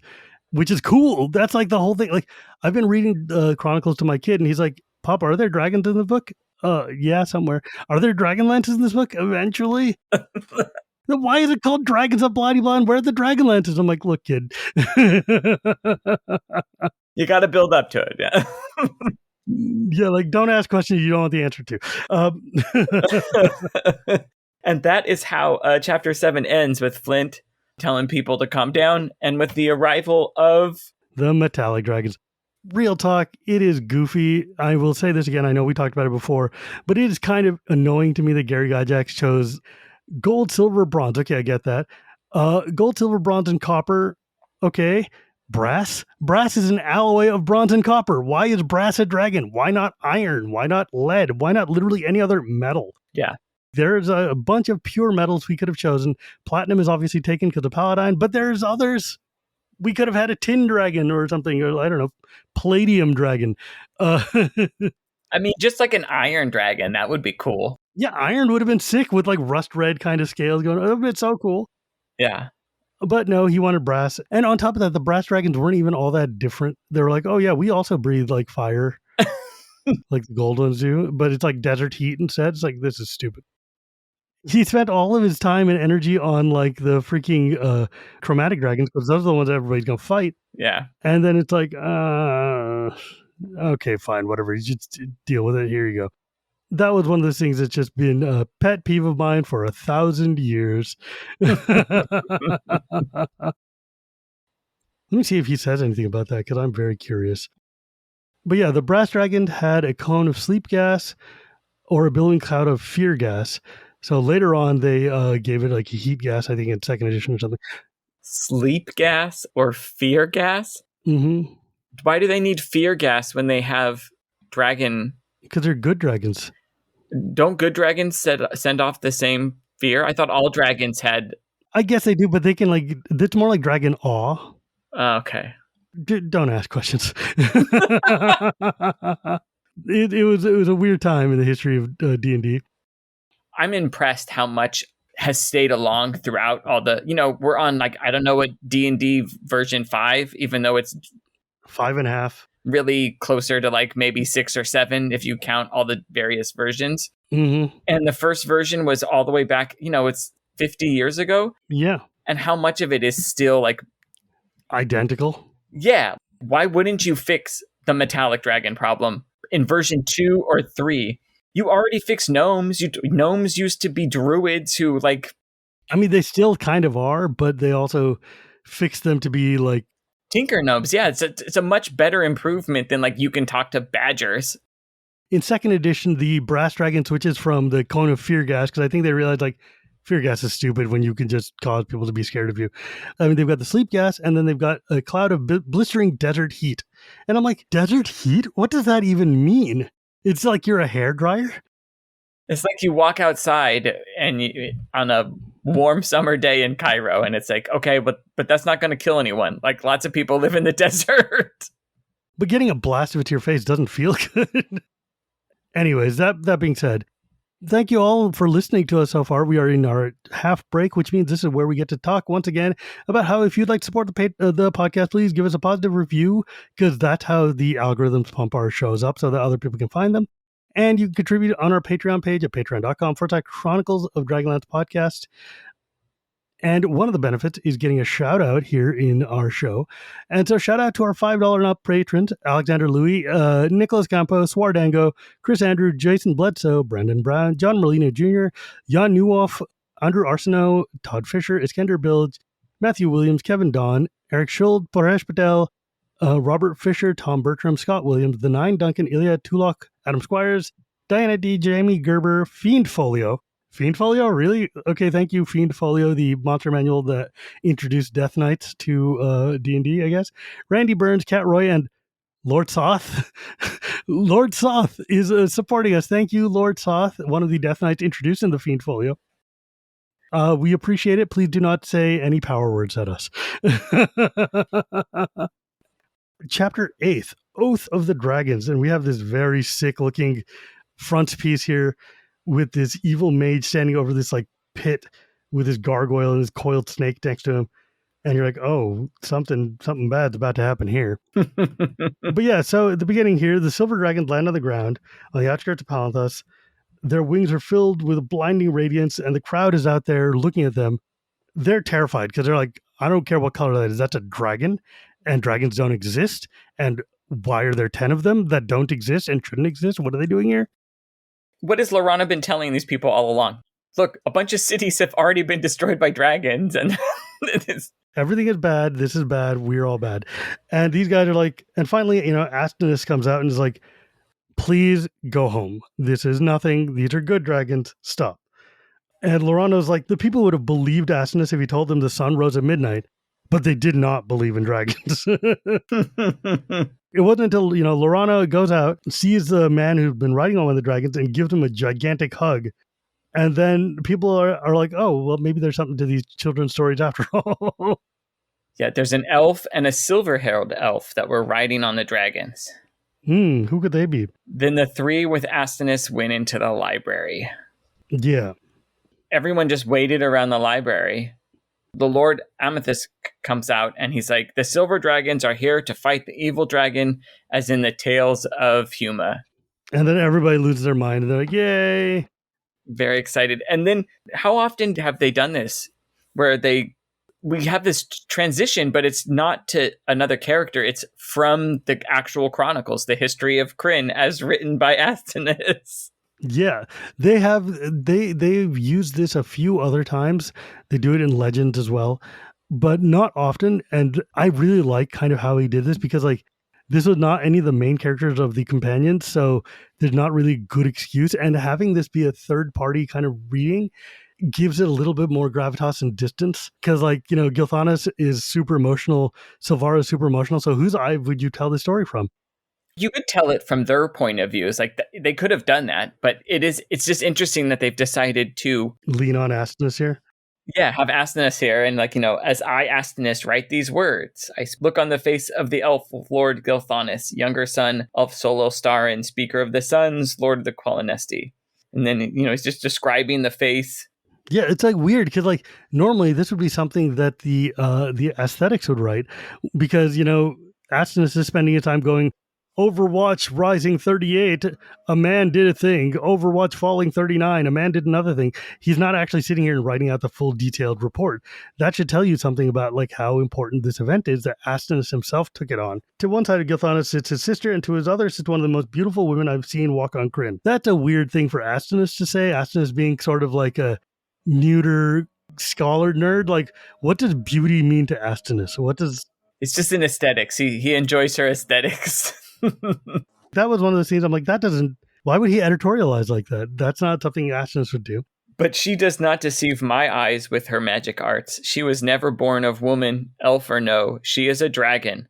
Speaker 1: which is cool. That's like the whole thing. Like, I've been reading Chronicles to my kid and he's like, Papa, are there dragons in the book? Yeah, somewhere. Are there Dragonlances in this book? Eventually. Then why is it called Dragons of Bloody Blonde? Where are the Dragonlances? I'm like, look, kid.
Speaker 2: You got to build up to it. Yeah.
Speaker 1: Yeah, like don't ask questions you don't want the answer to.
Speaker 2: And that is how chapter 7 ends, with Flint telling people to calm down and with the arrival of
Speaker 1: the metallic dragons. Real talk, it is goofy. I will say this again. I know we talked about it before, but it is kind of annoying to me that Gary Gygax chose gold, silver, bronze. Okay, I get that. Gold, silver, bronze, and copper. Okay. Brass? Brass is an alloy of bronze and copper. Why is brass a dragon? Why not iron? Why not lead? Why not literally any other metal?
Speaker 2: Yeah.
Speaker 1: There's a bunch of pure metals we could have chosen. Platinum is obviously taken because of Paladine, but there's others. We could have had a tin dragon or something, or I don't know, palladium dragon.
Speaker 2: I mean, just like an iron dragon, that would be cool.
Speaker 1: Yeah, iron would have been sick with like rust red kind of scales going. Oh, it's so cool.
Speaker 2: Yeah.
Speaker 1: But no, he wanted brass. And on top of that, the brass dragons weren't even all that different. They were like, oh yeah, we also breathe like fire, like the gold ones do, but it's like desert heat instead. It's like, this is stupid. He spent all of his time and energy on like the freaking chromatic dragons because those are the ones everybody's going to fight.
Speaker 2: Yeah.
Speaker 1: And then it's like, okay, fine, whatever. You just deal with it. Here you go. That was one of those things that's just been a pet peeve of mine for 1,000 years. Let me see if he says anything about that because I'm very curious. But yeah, the brass dragon had a cone of sleep gas or a billowing cloud of fear gas. So later on, they gave it like a heat gas, I think, in second edition or something.
Speaker 2: Sleep gas or fear gas?
Speaker 1: Mm-hmm.
Speaker 2: Why do they need fear gas when they have dragon?
Speaker 1: Because they're good dragons.
Speaker 2: Don't good dragons send off the same fear? I thought all dragons had.
Speaker 1: I guess they do, but they can like. It's more like dragon awe.
Speaker 2: Okay.
Speaker 1: Don't ask questions. It was a weird time in the history of D&D.
Speaker 2: I'm impressed how much has stayed along throughout all the. We're on like I don't know what D&D version 5, even though it's
Speaker 1: 5.5.
Speaker 2: really closer to like maybe 6 or 7 if you count all the various versions.
Speaker 1: Mm-hmm.
Speaker 2: And the first version was all the way back. It's 50 years ago.
Speaker 1: Yeah.
Speaker 2: And how much of it is still like
Speaker 1: identical.
Speaker 2: Yeah. Why wouldn't you fix the metallic dragon problem in version 2 or 3? You already fixed gnomes. Gnomes used to be druids who like.
Speaker 1: I mean, they still kind of are, but they also fixed them to be like
Speaker 2: tinker gnomes. Yeah, it's a much better improvement than like you can talk to badgers.
Speaker 1: In second edition, the brass dragon switches from the cone of fear gas because I think they realized like fear gas is stupid when you can just cause people to be scared of you. I mean, they've got the sleep gas, and then they've got a cloud of blistering desert heat. And I'm like, desert heat? What does that even mean? It's like you're a hairdryer?
Speaker 2: It's like you walk outside and on a warm summer day in Cairo, and it's like, okay, but that's not going to kill anyone. Like, lots of people live in the desert.
Speaker 1: But getting a blast of it to your face doesn't feel good. Anyways, that being said, thank you all for listening to us so far. We are in our half break, which means this is where we get to talk once again about how if you'd like to support the podcast, please give us a positive review because that's how the algorithms pump our shows up so that other people can find them. And you can contribute on our Patreon page at patreon.com/Chronicles of Dragonlance Podcast. And one of the benefits is getting a shout out here in our show. And so shout out to our $5 and up patrons, Alexander Louis, Nicholas Campos, Swardango, Chris Andrew, Jason Bledsoe, Brendan Brown, John Molina Jr., Jan Newhoff, Andrew Arsenault, Todd Fisher, Iskender Bilge, Matthew Williams, Kevin Don, Eric Schuld, Paresh Patel, Robert Fisher, Tom Bertram, Scott Williams, The Nine, Duncan, Ilya Tulok, Adam Squires, Diana D, Jamie Gerber, Fiend Folio, really? Okay, thank you, Fiend Folio, the monster manual that introduced Death Knights to D&D, I guess. Randy Burns, Cat Roy, and Lord Soth. Lord Soth is supporting us. Thank you, Lord Soth, one of the Death Knights introduced in the Fiend Folio. We appreciate it. Please do not say any power words at us. Chapter 8, Oath of the Dragons. And we have this very sick-looking frontispiece here with this evil mage standing over this like pit with his gargoyle and his coiled snake next to him. And you're like, oh, something bad's about to happen here. But yeah, so at the beginning here, the silver dragons land on the ground on the outskirts of Palanthas. Their wings are filled with a blinding radiance, and the crowd is out there looking at them. They're terrified because they're like, I don't care what color that is. That's a dragon, and dragons don't exist. And why are there 10 of them that don't exist and shouldn't exist? What are they doing here?
Speaker 2: What has Laurana been telling these people all along? Look, a bunch of cities have already been destroyed by dragons, and
Speaker 1: Everything is bad. This is bad. We're all bad. And these guys are like, and finally, Astinus comes out and is like, please go home. This is nothing. These are good dragons. Stop. And Laurana's like, the people would have believed Astinus if he told them the sun rose at midnight, but they did not believe in dragons. It wasn't until, Laurana goes out, sees the man who's been riding on one of the dragons and gives him a gigantic hug. And then people are like, oh, well, maybe there's something to these children's stories after all.
Speaker 2: Yeah, there's an elf and a silver-haired elf that were riding on the dragons.
Speaker 1: Who could they be?
Speaker 2: Then the three with Astinus went into the library.
Speaker 1: Yeah.
Speaker 2: Everyone just waited around the library. The Lord Amethyst comes out and he's like, the silver dragons are here to fight the evil dragon, as in the tales of Huma.
Speaker 1: And then everybody loses their mind and they're like, yay.
Speaker 2: Very excited. And then how often have they done this? Where we have this transition, but it's not to another character. It's from the actual chronicles, the history of Krynn as written by Astinus.
Speaker 1: Yeah, they've used this a few other times. They do it in Legends as well, but not often. And I really like kind of how he did this because like this was not any of the main characters of the companions, so there's not really good excuse. And having this be a third party kind of reading gives it a little bit more gravitas and distance because like Gilthanas is super emotional, Silvara is super emotional. So whose eye would you tell the story from?
Speaker 2: You could tell it from their point of view. It's like they could have done that, but it's just interesting that they've decided to
Speaker 1: lean on Astinus here.
Speaker 2: Yeah, have Astinus here, and as I, Astinus, write these words, I look on the face of the elf Lord Gilthanas, younger son of Solostar and speaker of the suns, Lord of the Qualinesti. And then, he's just describing the face.
Speaker 1: Yeah, it's like weird because like normally this would be something that the aesthetics would write because, Astinus is spending his time going, Overwatch rising 38, a man did a thing. Overwatch falling 39, a man did another thing. He's not actually sitting here and writing out the full detailed report. That should tell you something about like how important this event is that Astinus himself took it on. To one side of Gilthanas sits his sister, and to his other sits one of the most beautiful women I've seen walk on Krynn. That's a weird thing for Astinus to say. Astinus being sort of like a neuter scholar nerd. Like, what does beauty mean to Astinus?
Speaker 2: It's just an aesthetics. He enjoys her aesthetics.
Speaker 1: That was one of the scenes I'm like, why would he editorialize like that? That's not something Astinus would do.
Speaker 2: But she does not deceive my eyes with her magic arts. She was never born of woman, elf or no. She is a dragon,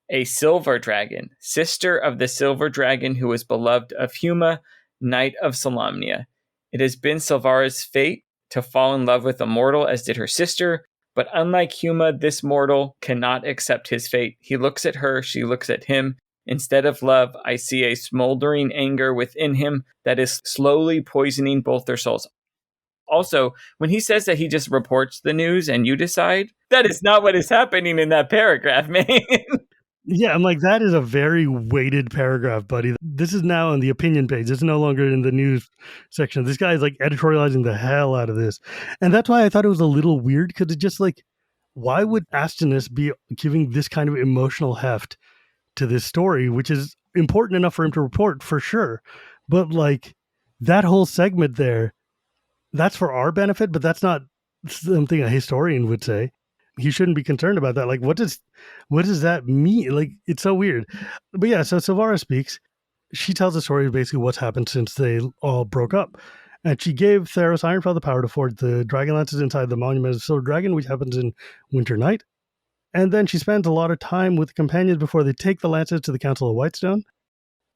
Speaker 2: a silver dragon, sister of the silver dragon who was beloved of Huma, Knight of Solamnia. It has been Silvara's fate to fall in love with a mortal as did her sister, but unlike Huma, this mortal cannot accept his fate. He looks at her, she looks at him. Instead of love, I see a smoldering anger within him that is slowly poisoning both their souls. Also, when he says that he just reports the news and you decide, that is not what is happening in that paragraph, man.
Speaker 1: Yeah, I'm like, that is a very weighted paragraph, buddy. This is now on the opinion page. It's no longer in the news section. This guy is like editorializing the hell out of this. And that's why I thought it was a little weird because it's just like, why would Astinus be giving this kind of emotional heft to this story, which is important enough for him to report for sure. But like that whole segment there, that's for our benefit, but that's not something a historian would say. He shouldn't be concerned about that. Like, what does that mean? Like, it's so weird. But yeah, so Silvara speaks. She tells the story of basically what's happened since they all broke up. And she gave Theros Ironfell the power to forge the dragon lances inside the Monument of the Silver Dragon, which happens in Winter Night. And then she spends a lot of time with the companions before they take the lances to the Council of Whitestone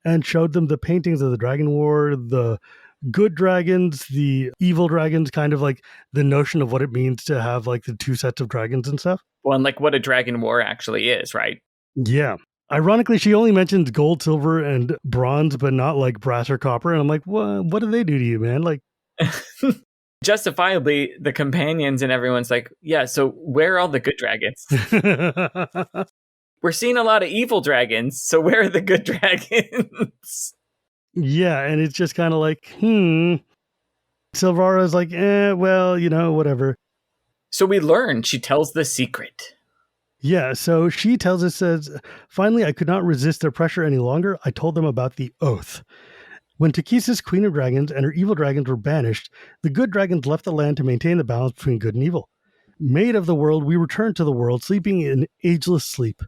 Speaker 1: and showed them the paintings of the Dragon War, the good dragons, the evil dragons, kind of like the notion of what it means to have like the two sets of dragons and stuff.
Speaker 2: Well, and like what a Dragon War actually is, right?
Speaker 1: Yeah. Ironically, she only mentions gold, silver, and bronze, but not like brass or copper. And I'm like, what do they do to you, man? Like,
Speaker 2: justifiably, the companions and everyone's like, yeah, so where are all the good dragons? We're seeing a lot of evil dragons, so where are the good dragons?
Speaker 1: Yeah, and it's just kind of like, Silvara's like, well, whatever.
Speaker 2: So we learn she tells the secret.
Speaker 1: Yeah, so she tells us, says, finally, I could not resist their pressure any longer. I told them about the oath. When Takhisis, Queen of Dragons, and her evil dragons were banished, the good dragons left the land to maintain the balance between good and evil. Made of the world, we returned to the world, sleeping in ageless sleep.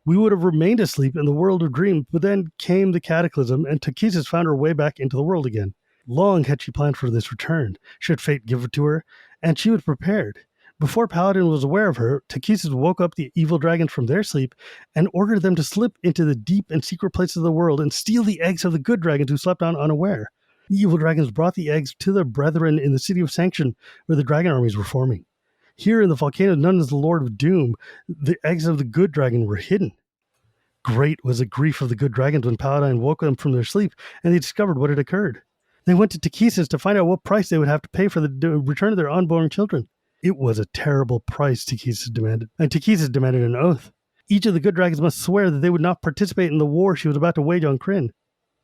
Speaker 1: We would have remained asleep in the world of dreams, but then came the cataclysm, and Takhisis found her way back into the world again. Long had she planned for this return, should fate give it to her, and she was prepared. Before Paladin was aware of her, Takhisis woke up the evil dragons from their sleep and ordered them to slip into the deep and secret places of the world and steal the eggs of the good dragons who slept on unaware. The evil dragons brought the eggs to their brethren in the city of Sanction, where the dragon armies were forming. Here in the volcano known as the Lord of Doom, the eggs of the good dragon were hidden. Great was the grief of the good dragons when Paladin woke them from their sleep and they discovered what had occurred. They went to Takhisis to find out what price they would have to pay for the return of their unborn children. It was a terrible price Takhisis demanded, and Takhisis demanded an oath. Each of the good dragons must swear that they would not participate in the war she was about to wage on Kryn.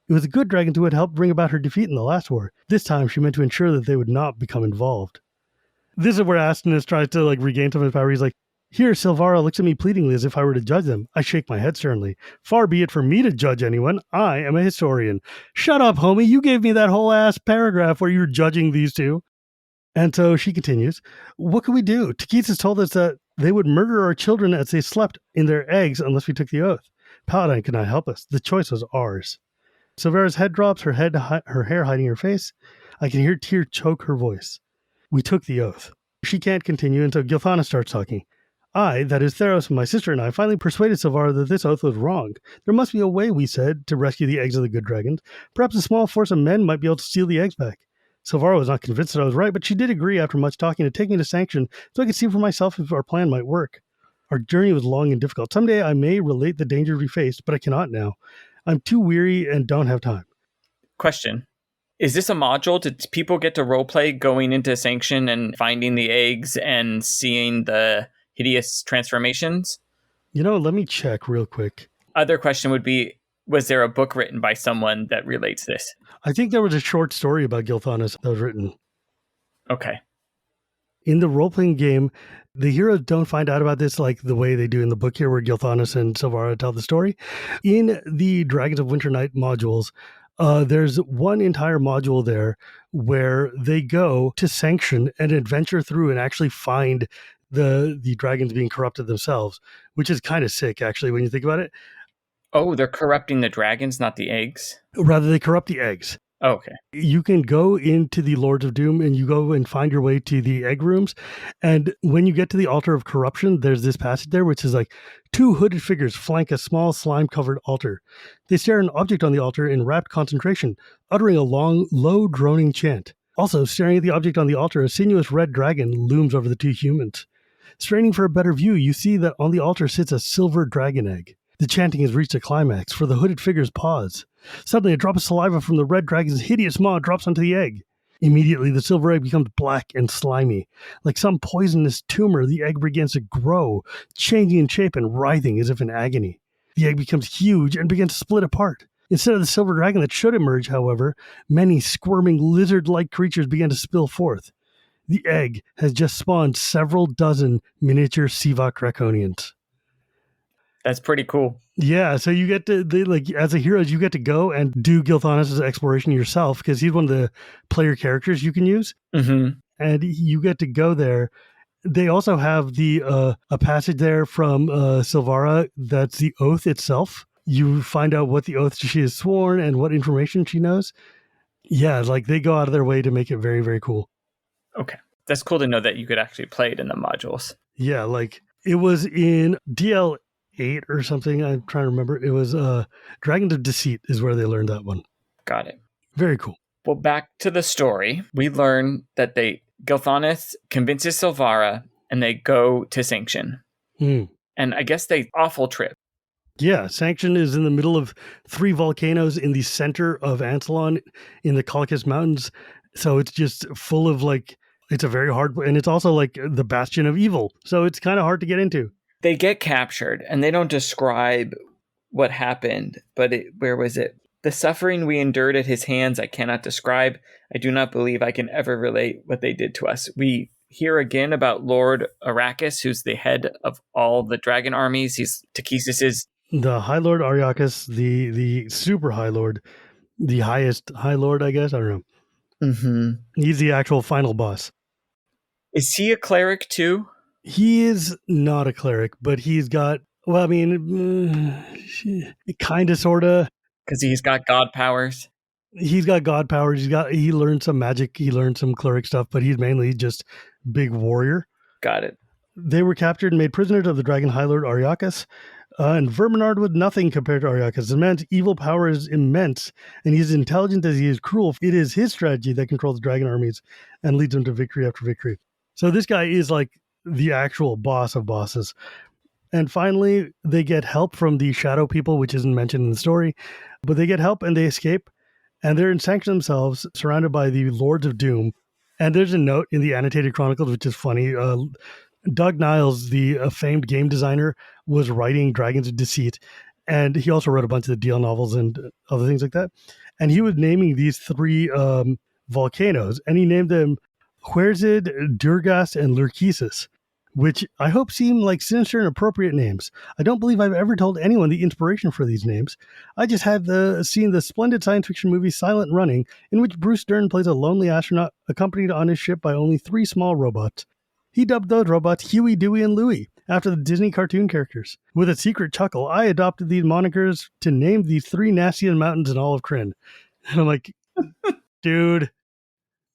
Speaker 1: It was the good dragons who had helped bring about her defeat in the last war. This time she meant to ensure that they would not become involved. This is where Astinus tries to regain some of his power. He's like, here, Silvara looks at me pleadingly as if I were to judge them. I shake my head sternly. Far be it from me to judge anyone. I am a historian. Shut up, homie. You gave me that whole ass paragraph where you were judging these two. And so she continues, what can we do? Takhisis told us that they would murder our children as they slept in their eggs unless we took the oath. Paladin could not help us. The choice was ours. Silvara's head drops, her hair hiding her face. I can hear tears choke her voice. We took the oath. She can't continue until Gilthanas starts talking. I, that is Theros, my sister, and I finally persuaded Silvara that this oath was wrong. There must be a way, we said, to rescue the eggs of the good dragons. Perhaps a small force of men might be able to steal the eggs back. Silvara was not convinced that I was right, but she did agree after much talking to take me to Sanction so I could see for myself if our plan might work. Our journey was long and difficult. Someday I may relate the dangers we faced, but I cannot now. I'm too weary and don't have time.
Speaker 2: Question. Is this a module? Did people get to roleplay going into Sanction and finding the eggs and seeing the hideous transformations?
Speaker 1: Let me check real quick.
Speaker 2: Other question would be, was there a book written by someone that relates this?
Speaker 1: I think there was a short story about Gilthanas that was written.
Speaker 2: Okay.
Speaker 1: In the role-playing game, the heroes don't find out about this like the way they do in the book here where Gilthanas and Silvara tell the story. In the Dragons of Winternight modules, there's one entire module there where they go to Sanction and adventure through and actually find the dragons being corrupted themselves, which is kind of sick, actually, when you think about it.
Speaker 2: Oh, they're corrupting the dragons, not the eggs?
Speaker 1: Rather, they corrupt the eggs.
Speaker 2: Oh, okay.
Speaker 1: You can go into the Lords of Doom and you go and find your way to the egg rooms. And when you get to the altar of corruption, there's this passage there, which is like two hooded figures flank a small slime covered altar. They stare at an object on the altar in rapt concentration, uttering a long, low droning chant. Also, staring at the object on the altar, a sinuous red dragon looms over the two humans. Straining for a better view, you see that on the altar sits a silver dragon egg. The chanting has reached a climax, for the hooded figures pause. Suddenly, a drop of saliva from the red dragon's hideous maw drops onto the egg. Immediately, the silver egg becomes black and slimy. Like some poisonous tumor, the egg begins to grow, changing in shape and writhing as if in agony. The egg becomes huge and begins to split apart. Instead of the silver dragon that should emerge, however, many squirming lizard-like creatures begin to spill forth. The egg has just spawned several dozen miniature Sivak draconians.
Speaker 2: That's pretty cool.
Speaker 1: Yeah, so you get to, as a hero, you get to go and do Gilthanas' exploration yourself because he's one of the player characters you can use.
Speaker 2: Mm-hmm.
Speaker 1: And you get to go there. They also have a passage there from Silvara that's the oath itself. You find out what the oath she has sworn and what information she knows. Yeah, they go out of their way to make it very, very cool.
Speaker 2: Okay. That's cool to know that you could actually play it in the modules.
Speaker 1: Yeah, it was in DL 8 or something. I'm trying to remember. It was Dragons of Deceit is where they learned that one.
Speaker 2: Got it.
Speaker 1: Very cool.
Speaker 2: Well, back to the story. We learn that Gilthanas convinces Silvara and they go to Sanction.
Speaker 1: Mm.
Speaker 2: And I guess they awful trip.
Speaker 1: Yeah, Sanction is in the middle of 3 volcanoes in the center of Ansalon in the Caucasus Mountains. So it's just full of it's a very hard, and it's also the bastion of evil. So it's kind of hard to get into.
Speaker 2: They get captured and they don't describe what happened, but where was it? The suffering we endured at his hands, I cannot describe. I do not believe I can ever relate what they did to us. We hear again about Lord Arrakis, who's the head of all the dragon armies. He's Takhisis'
Speaker 1: The High Lord Ariakas, the super High Lord, the highest High Lord, I guess. I don't know.
Speaker 2: Mm-hmm.
Speaker 1: He's the actual final boss.
Speaker 2: Is he a cleric too?
Speaker 1: He is not a cleric, but he's got, well, I mean, kind of, sort of.
Speaker 2: Because he's got god powers.
Speaker 1: He's got god powers. He learned some magic. He learned some cleric stuff, but he's mainly just big warrior.
Speaker 2: Got it.
Speaker 1: They were captured and made prisoners of the Dragon Highlord Ariakas. And Verminard was nothing compared to Ariakas. The man's evil power is immense, and he's intelligent as he is cruel. It is his strategy that controls the dragon armies and leads them to victory after victory. So this guy is like the actual boss of bosses. And finally, they get help from the shadow people, which isn't mentioned in the story, but they get help and they escape, and they're in sanction themselves, surrounded by the Lords of Doom. And there's a note in the annotated chronicles, which is funny. Doug Niles, the famed game designer, was writing Dragons of Deceit, and he also wrote a bunch of the DL novels and other things like that. And he was naming these three volcanoes, and he named them Huerzid, Durgast, and Lurkesis, which I hope seem like sinister and appropriate names. I don't believe I've ever told anyone the inspiration for these names. I just had seen the splendid science fiction movie Silent Running, in which Bruce Dern plays a lonely astronaut accompanied on his ship by only 3 small robots. He dubbed those robots Huey, Dewey, and Louie, after the Disney cartoon characters. With a secret chuckle, I adopted these monikers to name the 3 nastiest mountains in all of Kryn. And I'm like, dude,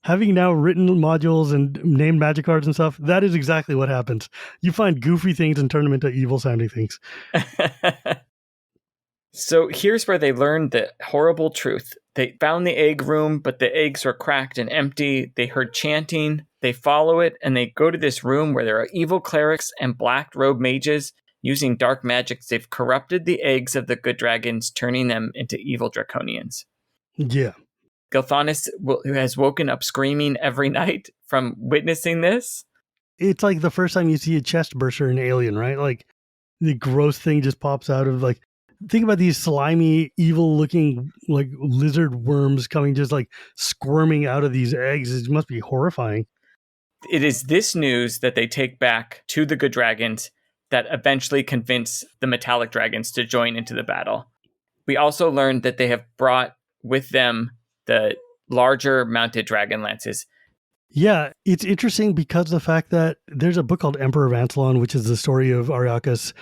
Speaker 1: having now written modules and named magic cards and stuff, that is exactly what happens. You find goofy things and turn them into evil sounding things.
Speaker 2: So here's where they learned the horrible truth. They found the egg room, but the eggs were cracked and empty. They heard chanting. They follow it, and they go to this room where there are evil clerics and black-robed mages. Using dark magics, they've corrupted the eggs of the good dragons, turning them into evil draconians.
Speaker 1: Yeah.
Speaker 2: Gilthanas has woken up screaming every night from witnessing this.
Speaker 1: It's like the first time you see a chest burster in Alien, right? Like the gross thing just pops out of, like, think about these slimy, evil looking like lizard worms coming, just like squirming out of these eggs. It must be horrifying.
Speaker 2: It is this news that they take back to the good dragons that eventually convince the metallic dragons to join into the battle. We also learned that they have brought with them the larger mounted dragon lances.
Speaker 1: Yeah, it's interesting because of the fact that there's a book called Emperor of Ansalon, which is the story of Ariakas,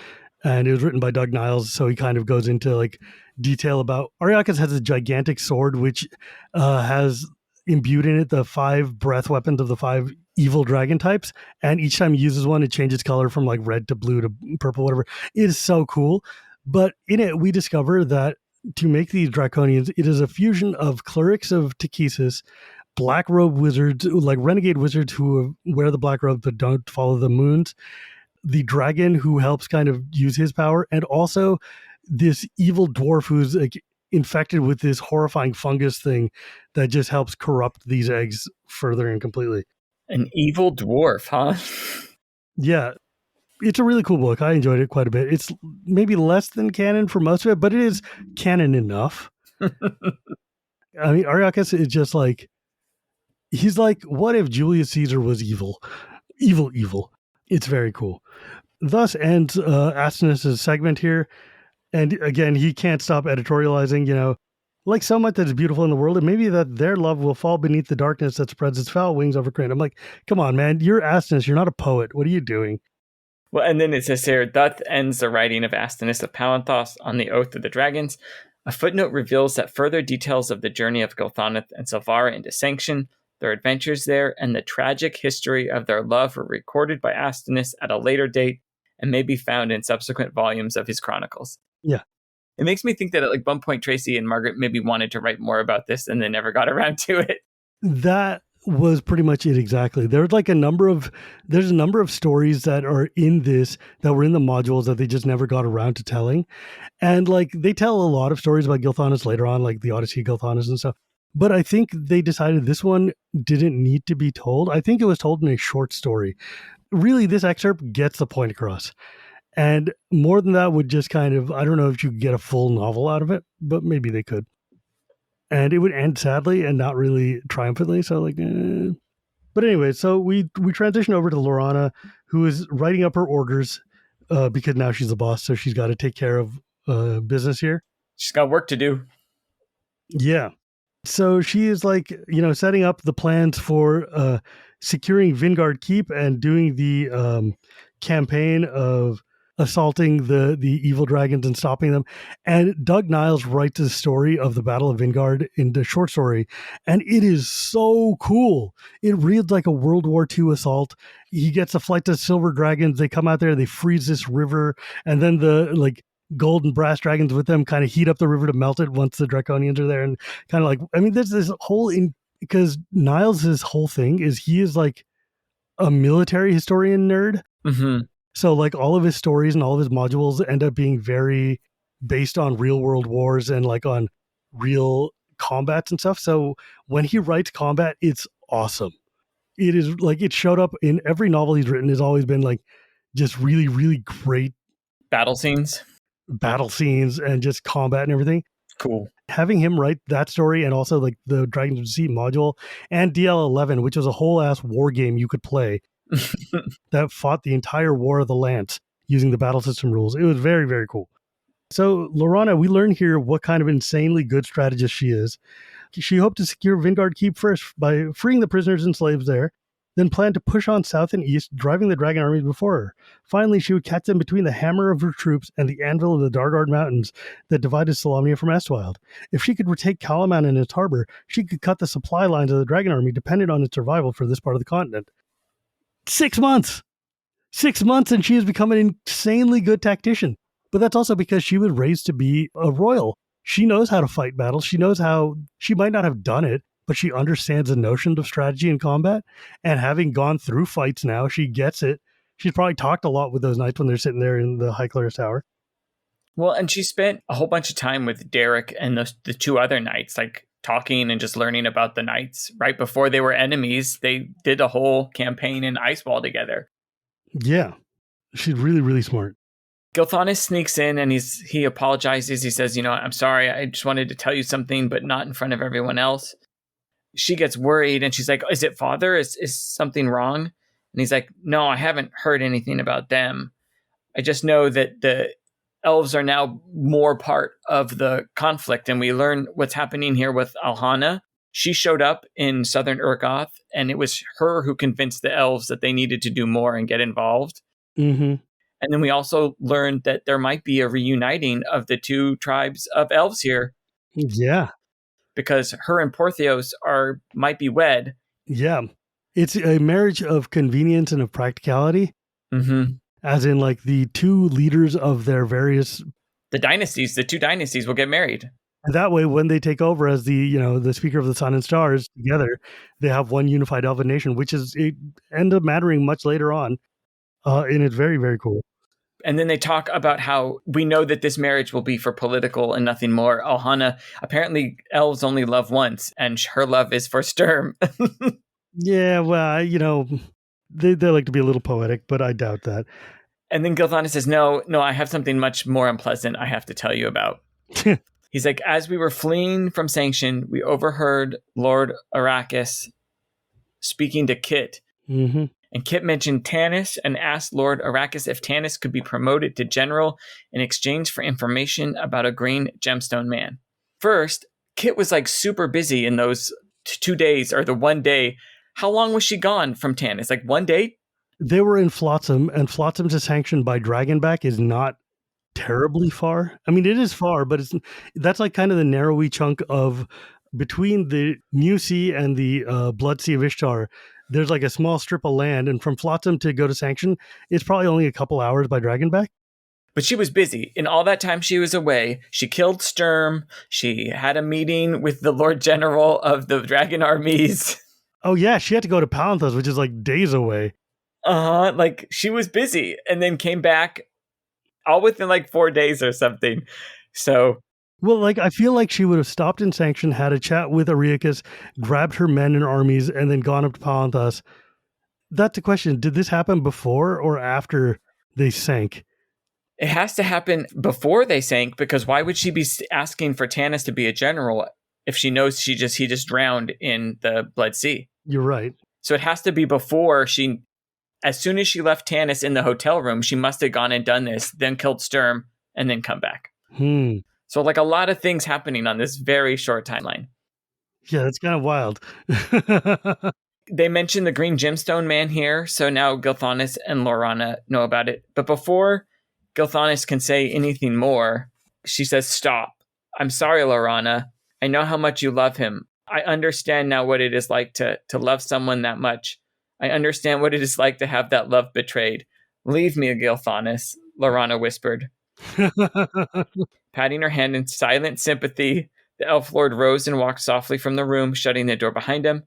Speaker 1: and it was written by Doug Niles, so he kind of goes into like detail about Ariakas has a gigantic sword which has imbued in it the 5 breath weapons of the 5 evil dragon types, and each time he uses one, it changes color from like red to blue to purple, whatever. It is so cool. But in it, we discover that to make these draconians, it is a fusion of clerics of Takhisis, black robe wizards, like renegade wizards who wear the black robe but don't follow the moons, the dragon who helps kind of use his power, and also this evil dwarf who's like infected with this horrifying fungus thing that just helps corrupt these eggs further and completely.
Speaker 2: An evil dwarf, huh?
Speaker 1: Yeah, it's a really cool book. I enjoyed it quite a bit. It's maybe less than canon for most of it, but it is canon enough. I mean, Ariakas is just like, he's like, what if Julius Caesar was evil? Evil. It's very cool. Thus ends Astinus' segment here. And again, he can't stop editorializing, like so much that is beautiful in the world, and maybe that their love will fall beneath the darkness that spreads its foul wings over Kryn. I'm like, come on, man, you're Astinus, you're not a poet. What are you doing?
Speaker 2: Well, and then it says here, thus ends the writing of Astinus of Palanthos on the Oath of the Dragons. A footnote reveals that further details of the journey of Gilthanas and Silvara into Sanction, their adventures there, and the tragic history of their love were recorded by Astinus at a later date and may be found in subsequent volumes of his chronicles.
Speaker 1: Yeah.
Speaker 2: It makes me think that at like one point Tracy and Margaret maybe wanted to write more about this and they never got around to it.
Speaker 1: That was pretty much it exactly. There's a number of stories that are in this that were in the modules that they just never got around to telling. And like they tell a lot of stories about Gilthanas later on, like the Odyssey of Gilthanas and stuff. But I think they decided this one didn't need to be told. I think it was told in a short story. Really, this excerpt gets the point across. And more than that would just kind of, I don't know if you could get a full novel out of it, but maybe they could. And it would end sadly and not really triumphantly. So like, But anyway, so we transition over to Laurana, who is writing up her orders because now she's the boss, so she's got to take care of business here.
Speaker 2: She's got work to do.
Speaker 1: Yeah. So she is like, setting up the plans for securing Vingard Keep and doing the campaign of assaulting the evil dragons and stopping them. And Doug Niles writes a story of the Battle of Vingard in the short story, and it is so cool. It reads like a World War II assault. He gets a flight to silver dragons. They come out there, they freeze this river, and then the gold and brass dragons with them kind of heat up the river to melt it once the draconians are there, and kind of there's this whole because Niles' whole thing is he is like a military historian nerd.
Speaker 2: Mm-hmm.
Speaker 1: So like all of his stories and all of his modules end up being very based on real world wars and like on real combats and stuff. So when he writes combat, it's awesome. It is like it showed up in every novel he's written. Has always been like just really, really great
Speaker 2: battle scenes
Speaker 1: and just combat and everything.
Speaker 2: Cool.
Speaker 1: Having him write that story and also like the Dragons of the Sea module and DL11, which was a whole ass war game you could play that fought the entire War of the Lance using the battle system rules. It was very, very cool. So Laurana, we learn here what kind of insanely good strategist she is. She hoped to secure Vingard Keep first by freeing the prisoners and slaves there, then planned to push on south and east, driving the dragon armies before her. Finally, she would catch them between the hammer of her troops and the anvil of the Dargard Mountains that divided Solamnia from Estwild. If she could retake Kalaman and its harbor, she could cut the supply lines of the dragon army dependent on its survival for this part of the continent. 6 months! 6 months, and she has become an insanely good tactician. But that's also because she was raised to be a royal. She knows how to fight battles. She knows how, she might not have done it, but she understands the notion of strategy and combat. And having gone through fights now, she gets it. She's probably talked a lot with those knights when they're sitting there in the High Clerist's Tower.
Speaker 2: Well, and she spent a whole bunch of time with Derek and the two other knights, like talking and just learning about the knights. Right before they were enemies, they did a whole campaign in Icewall together.
Speaker 1: Yeah, she's really, really smart.
Speaker 2: Gilthanas sneaks in and he apologizes. He says, I'm sorry, I just wanted to tell you something, but not in front of everyone else. She gets worried and she's like, is it father? Is something wrong? And he's like, no, I haven't heard anything about them. I just know that the elves are now more part of the conflict. And we learn what's happening here with Alhana. She showed up in southern Urgoth, and it was her who convinced the elves that they needed to do more and get involved.
Speaker 1: Mm-hmm.
Speaker 2: And then we also learned that there might be a reuniting of the two tribes of elves here.
Speaker 1: Yeah.
Speaker 2: Because her and Portheos might be wed.
Speaker 1: Yeah. It's a marriage of convenience and of practicality.
Speaker 2: Mm-hmm.
Speaker 1: As in, like, the two leaders of their various...
Speaker 2: the two dynasties will get married.
Speaker 1: And that way, when they take over as the Speaker of the Sun and Stars together, they have one unified elven nation, which it end up mattering much later on. And it's very, very cool.
Speaker 2: And then they talk about how we know that this marriage will be for political and nothing more. Alhana, apparently elves only love once, and her love is for Sturm.
Speaker 1: Yeah, well, they like to be a little poetic, but I doubt that.
Speaker 2: And then Gilthanas says, no, I have something much more unpleasant I have to tell you about. He's like, as we were fleeing from Sanction, we overheard Lord Arrakis speaking to Kit.
Speaker 1: Mm-hmm.
Speaker 2: And Kit mentioned Tanis and asked Lord Arrakis if Tanis could be promoted to general in exchange for information about a green gemstone man. First, Kit was like super busy in those 2 days, or the 1 day. How long was she gone from Tanis? Like 1 day?
Speaker 1: They were in Flotsam, and Flotsam to Sanction by Dragonback is not terribly far. I mean, it is far, but that's like kind of the narrowy chunk of between the New Sea and the Blood Sea of Ishtar. There's like a small strip of land, and from Flotsam to go to Sanction, it's probably only a couple hours by Dragonback.
Speaker 2: But she was busy. In all that time she was away, she killed Sturm. She had a meeting with the Lord General of the Dragon Armies.
Speaker 1: Oh yeah, she had to go to Palanthas, which is like days away.
Speaker 2: Like she was busy and then came back all within like 4 days or something. So...
Speaker 1: Well, like, I feel like she would have stopped in Sanction, had a chat with Ariakis, grabbed her men and armies, and then gone up to Palanthas. That's the question. Did this happen before or after they sank?
Speaker 2: It has to happen before they sank, because why would she be asking for Tanis to be a general if she knows he just drowned in the Blood Sea?
Speaker 1: You're right.
Speaker 2: So it has to be before as soon as she left Tanis in the hotel room, she must have gone and done this, then killed Sturm, and then come back. So like a lot of things happening on this very short timeline.
Speaker 1: Yeah, that's kind of wild.
Speaker 2: They mentioned the Green Gemstone Man here, so now Gilthanas and Laurana know about it. But before Gilthanas can say anything more, she says, "Stop. I'm sorry, Laurana. I know how much you love him. I understand now what it is like to love someone that much. I understand what it is like to have that love betrayed. Leave me, Gilthanas," Laurana whispered. Patting her hand in silent sympathy, the elf lord rose and walked softly from the room, shutting the door behind him.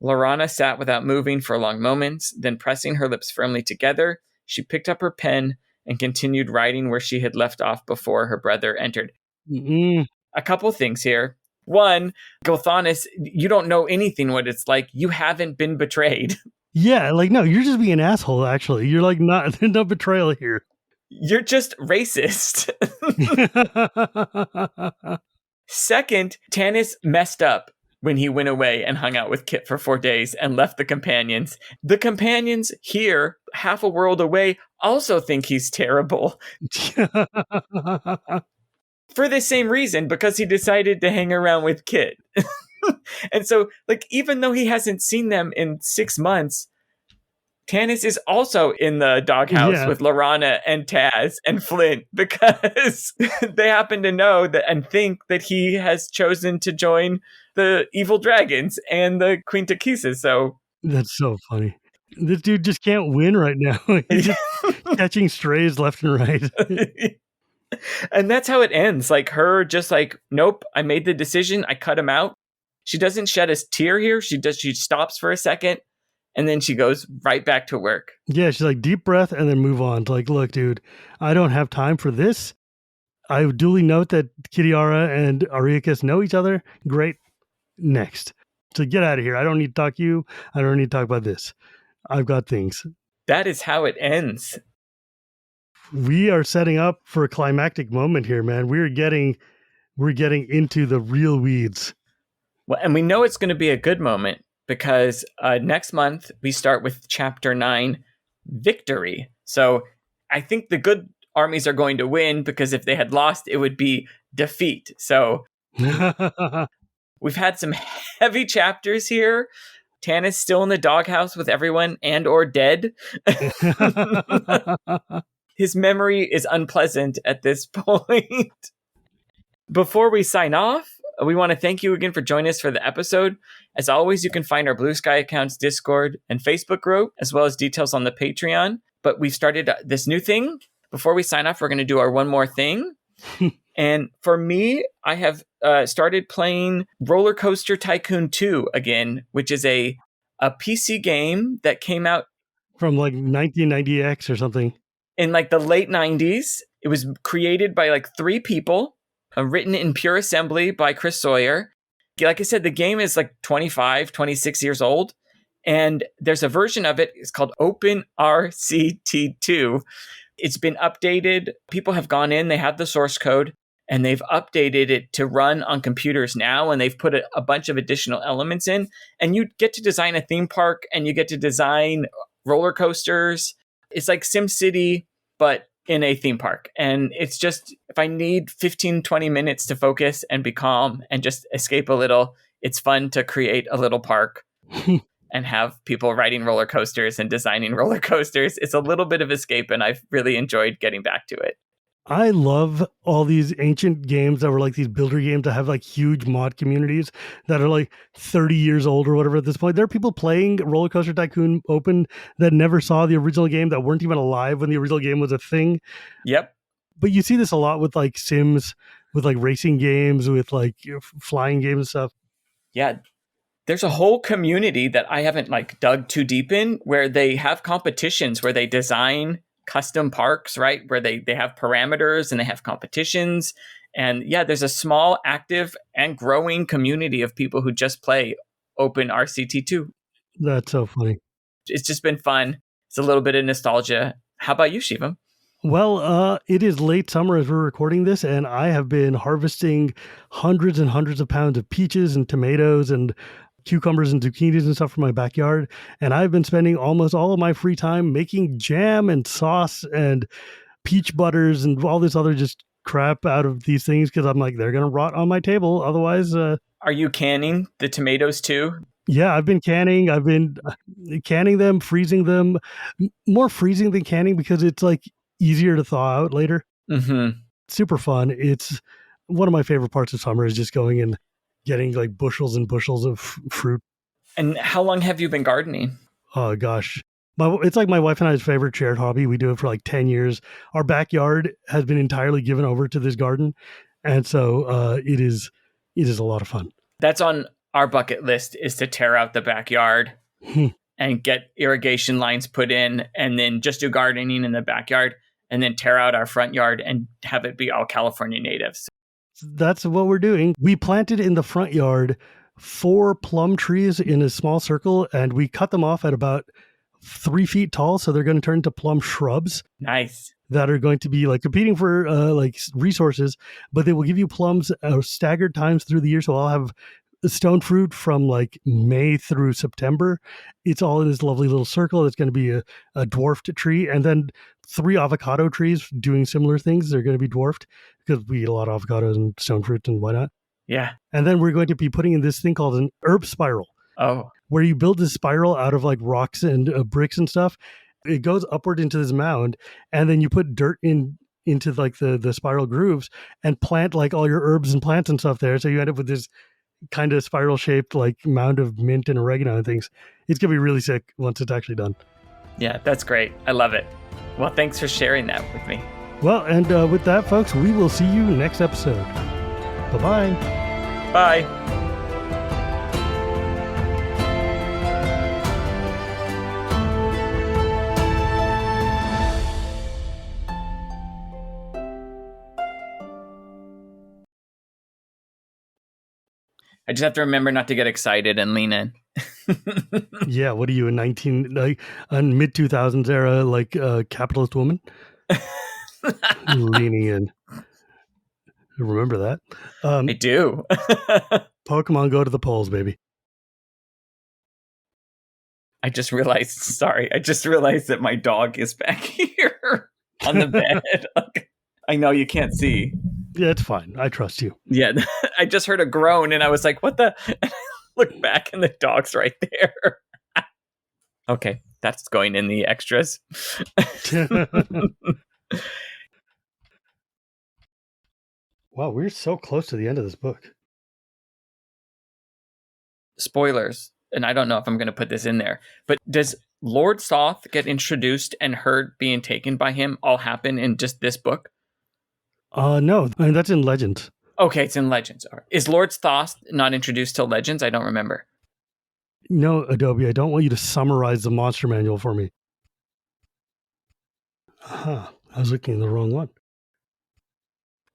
Speaker 2: Laurana sat without moving for long moments, then pressing her lips firmly together, she picked up her pen and continued writing where she had left off before her brother entered. A couple things here. One, Gilthanas, you don't know anything what it's like. You haven't been betrayed.
Speaker 1: Yeah, like, no, you're just being an asshole, actually. You're like, no betrayal here.
Speaker 2: You're just racist. Second, Tanis messed up when he went away and hung out with Kit for 4 days and left the companions. The companions here, half a world away, also think he's terrible. For the same reason, because he decided to hang around with Kit. And so, like, even though he hasn't seen them in 6 months, Tanis is also in the doghouse with Laurana and Tas and Flint because they happen to know that and think that he has chosen to join the evil dragons and the Queen Takhisis. So
Speaker 1: that's so funny. This dude just can't win right now. He's just catching strays left and right.
Speaker 2: And that's how it ends. Like her just like, nope, I made the decision. I cut him out. She doesn't shed a tear here. She stops for a second. And then she goes right back to work.
Speaker 1: Yeah, she's like, deep breath and then move on. Like, look, dude, I don't have time for this. I duly note that Kitiara and Ariakas know each other. Great. Next. So get out of here. I don't need to talk to you. I don't need to talk about this. I've got things.
Speaker 2: That is how it ends.
Speaker 1: We are setting up for a climactic moment here, man. We're getting into the real weeds.
Speaker 2: Well, and we know it's going to be a good moment, because next month we start with chapter 9, Victory. So I think the good armies are going to win, because if they had lost, it would be defeat. So we've had some heavy chapters here. Tanis still in the doghouse with everyone and or dead. His memory is unpleasant at this point. Before we sign off, we want to thank you again for joining us for the episode. As always, you can find our Blue Sky accounts, Discord, and Facebook group, as well as details on the Patreon. But we've started this new thing. Before we sign off, we're going to do our one more thing. And for me, I have started playing Roller Coaster Tycoon 2 again, which is a PC game that came out
Speaker 1: from like 1990X or something.
Speaker 2: In like the late 90s. It was created by like 3 people. Written in pure assembly by Chris Sawyer. Like I said, the game is like 25, 26 years old. And there's a version of it. It's called OpenRCT2. It's been updated. People have gone in. They have the source code. And they've updated it to run on computers now. And they've put a bunch of additional elements in. And you get to design a theme park. And you get to design roller coasters. It's like SimCity, but in a theme park. And it's just, if I need 15, 20 minutes to focus and be calm and just escape a little, it's fun to create a little park and have people riding roller coasters and designing roller coasters. It's a little bit of escape, and I've really enjoyed getting back to it.
Speaker 1: I love all these ancient games that were like these builder games that have like huge mod communities that are like 30 years old or whatever at this point. There are people playing Roller Coaster Tycoon Open that never saw the original game, that weren't even alive when the original game was a thing.
Speaker 2: Yep.
Speaker 1: But you see this a lot with like Sims, with like racing games, with like flying games and stuff.
Speaker 2: Yeah. There's a whole community that I haven't like dug too deep in, where they have competitions where they design custom parks, right? Where they have parameters and they have competitions. And yeah, there's a small, active, and growing community of people who just play OpenRCT2.
Speaker 1: That's so funny.
Speaker 2: It's just been fun. It's a little bit of nostalgia. How about you, Shivam?
Speaker 1: Well, it is late summer as we're recording this, and I have been harvesting hundreds and hundreds of pounds of peaches and tomatoes and cucumbers and zucchinis and stuff from my backyard. And I've been spending almost all of my free time making jam and sauce and peach butters and all this other just crap out of these things because I'm like, they're going to rot on my table. Otherwise,
Speaker 2: Are you canning the tomatoes too?
Speaker 1: yeah, I've been canning. I've been canning them, freezing them, more freezing than canning because it's like easier to thaw out later.
Speaker 2: Mm-hmm.
Speaker 1: Super fun. It's one of my favorite parts of summer is just going and getting like bushels and bushels of fruit.
Speaker 2: And how long have you been gardening?
Speaker 1: Oh gosh. It's like my wife and I's favorite shared hobby. We do it for like 10 years. Our backyard has been entirely given over to this garden. And so it is a lot of fun.
Speaker 2: That's on our bucket list, is to tear out the backyard and get irrigation lines put in and then just do gardening in the backyard and then tear out our front yard and have it be all California natives.
Speaker 1: That's what we're doing. We planted in the front yard 4 plum trees in a small circle, and we cut them off at about 3 feet tall. So they're going to turn into plum shrubs.
Speaker 2: Nice.
Speaker 1: That are going to be like competing for like resources, but they will give you plums staggered times through the year. So I'll have stone fruit from like May through September. It's all in this lovely little circle. It's going to be a dwarfed tree, and then 3 avocado trees doing similar things. They're going to be dwarfed because we eat a lot of avocados and stone fruit, and why not?
Speaker 2: Yeah.
Speaker 1: And then we're going to be putting in this thing called an herb spiral.
Speaker 2: Oh.
Speaker 1: Where you build this spiral out of like rocks and bricks and stuff. It goes upward into this mound, and then you put dirt into like the spiral grooves and plant like all your herbs and plants and stuff there. So you end up with this kind of spiral shaped like mound of mint and oregano and things. It's going to be really sick once it's actually done.
Speaker 2: Yeah, that's great. I love it. Well, thanks for sharing that with me.
Speaker 1: Well, and with that, folks, we will see you next episode. Bye-bye.
Speaker 2: Bye. I just have to remember not to get excited and lean in.
Speaker 1: Yeah, what are you, a mid 2000s era like capitalist woman? Leaning in. Remember that?
Speaker 2: I do.
Speaker 1: Pokemon go to the polls, baby.
Speaker 2: I just realized that my dog is back here on the bed. I know you can't see.
Speaker 1: Yeah, it's fine. I trust you.
Speaker 2: Yeah, I just heard a groan and I was like, what the? Look back and the dog's right there. Okay, that's going in the extras.
Speaker 1: Wow, we're so close to the end of this book.
Speaker 2: Spoilers, and I don't know if I'm going to put this in there, but does Lord Soth get introduced and her being taken by him all happen in just this book?
Speaker 1: No, I mean, that's in Legends.
Speaker 2: Okay, it's in Legends. Is Lord Soth not introduced till Legends? I don't remember.
Speaker 1: No, Adobe, I don't want you to summarize the monster manual for me. I was looking at the wrong one.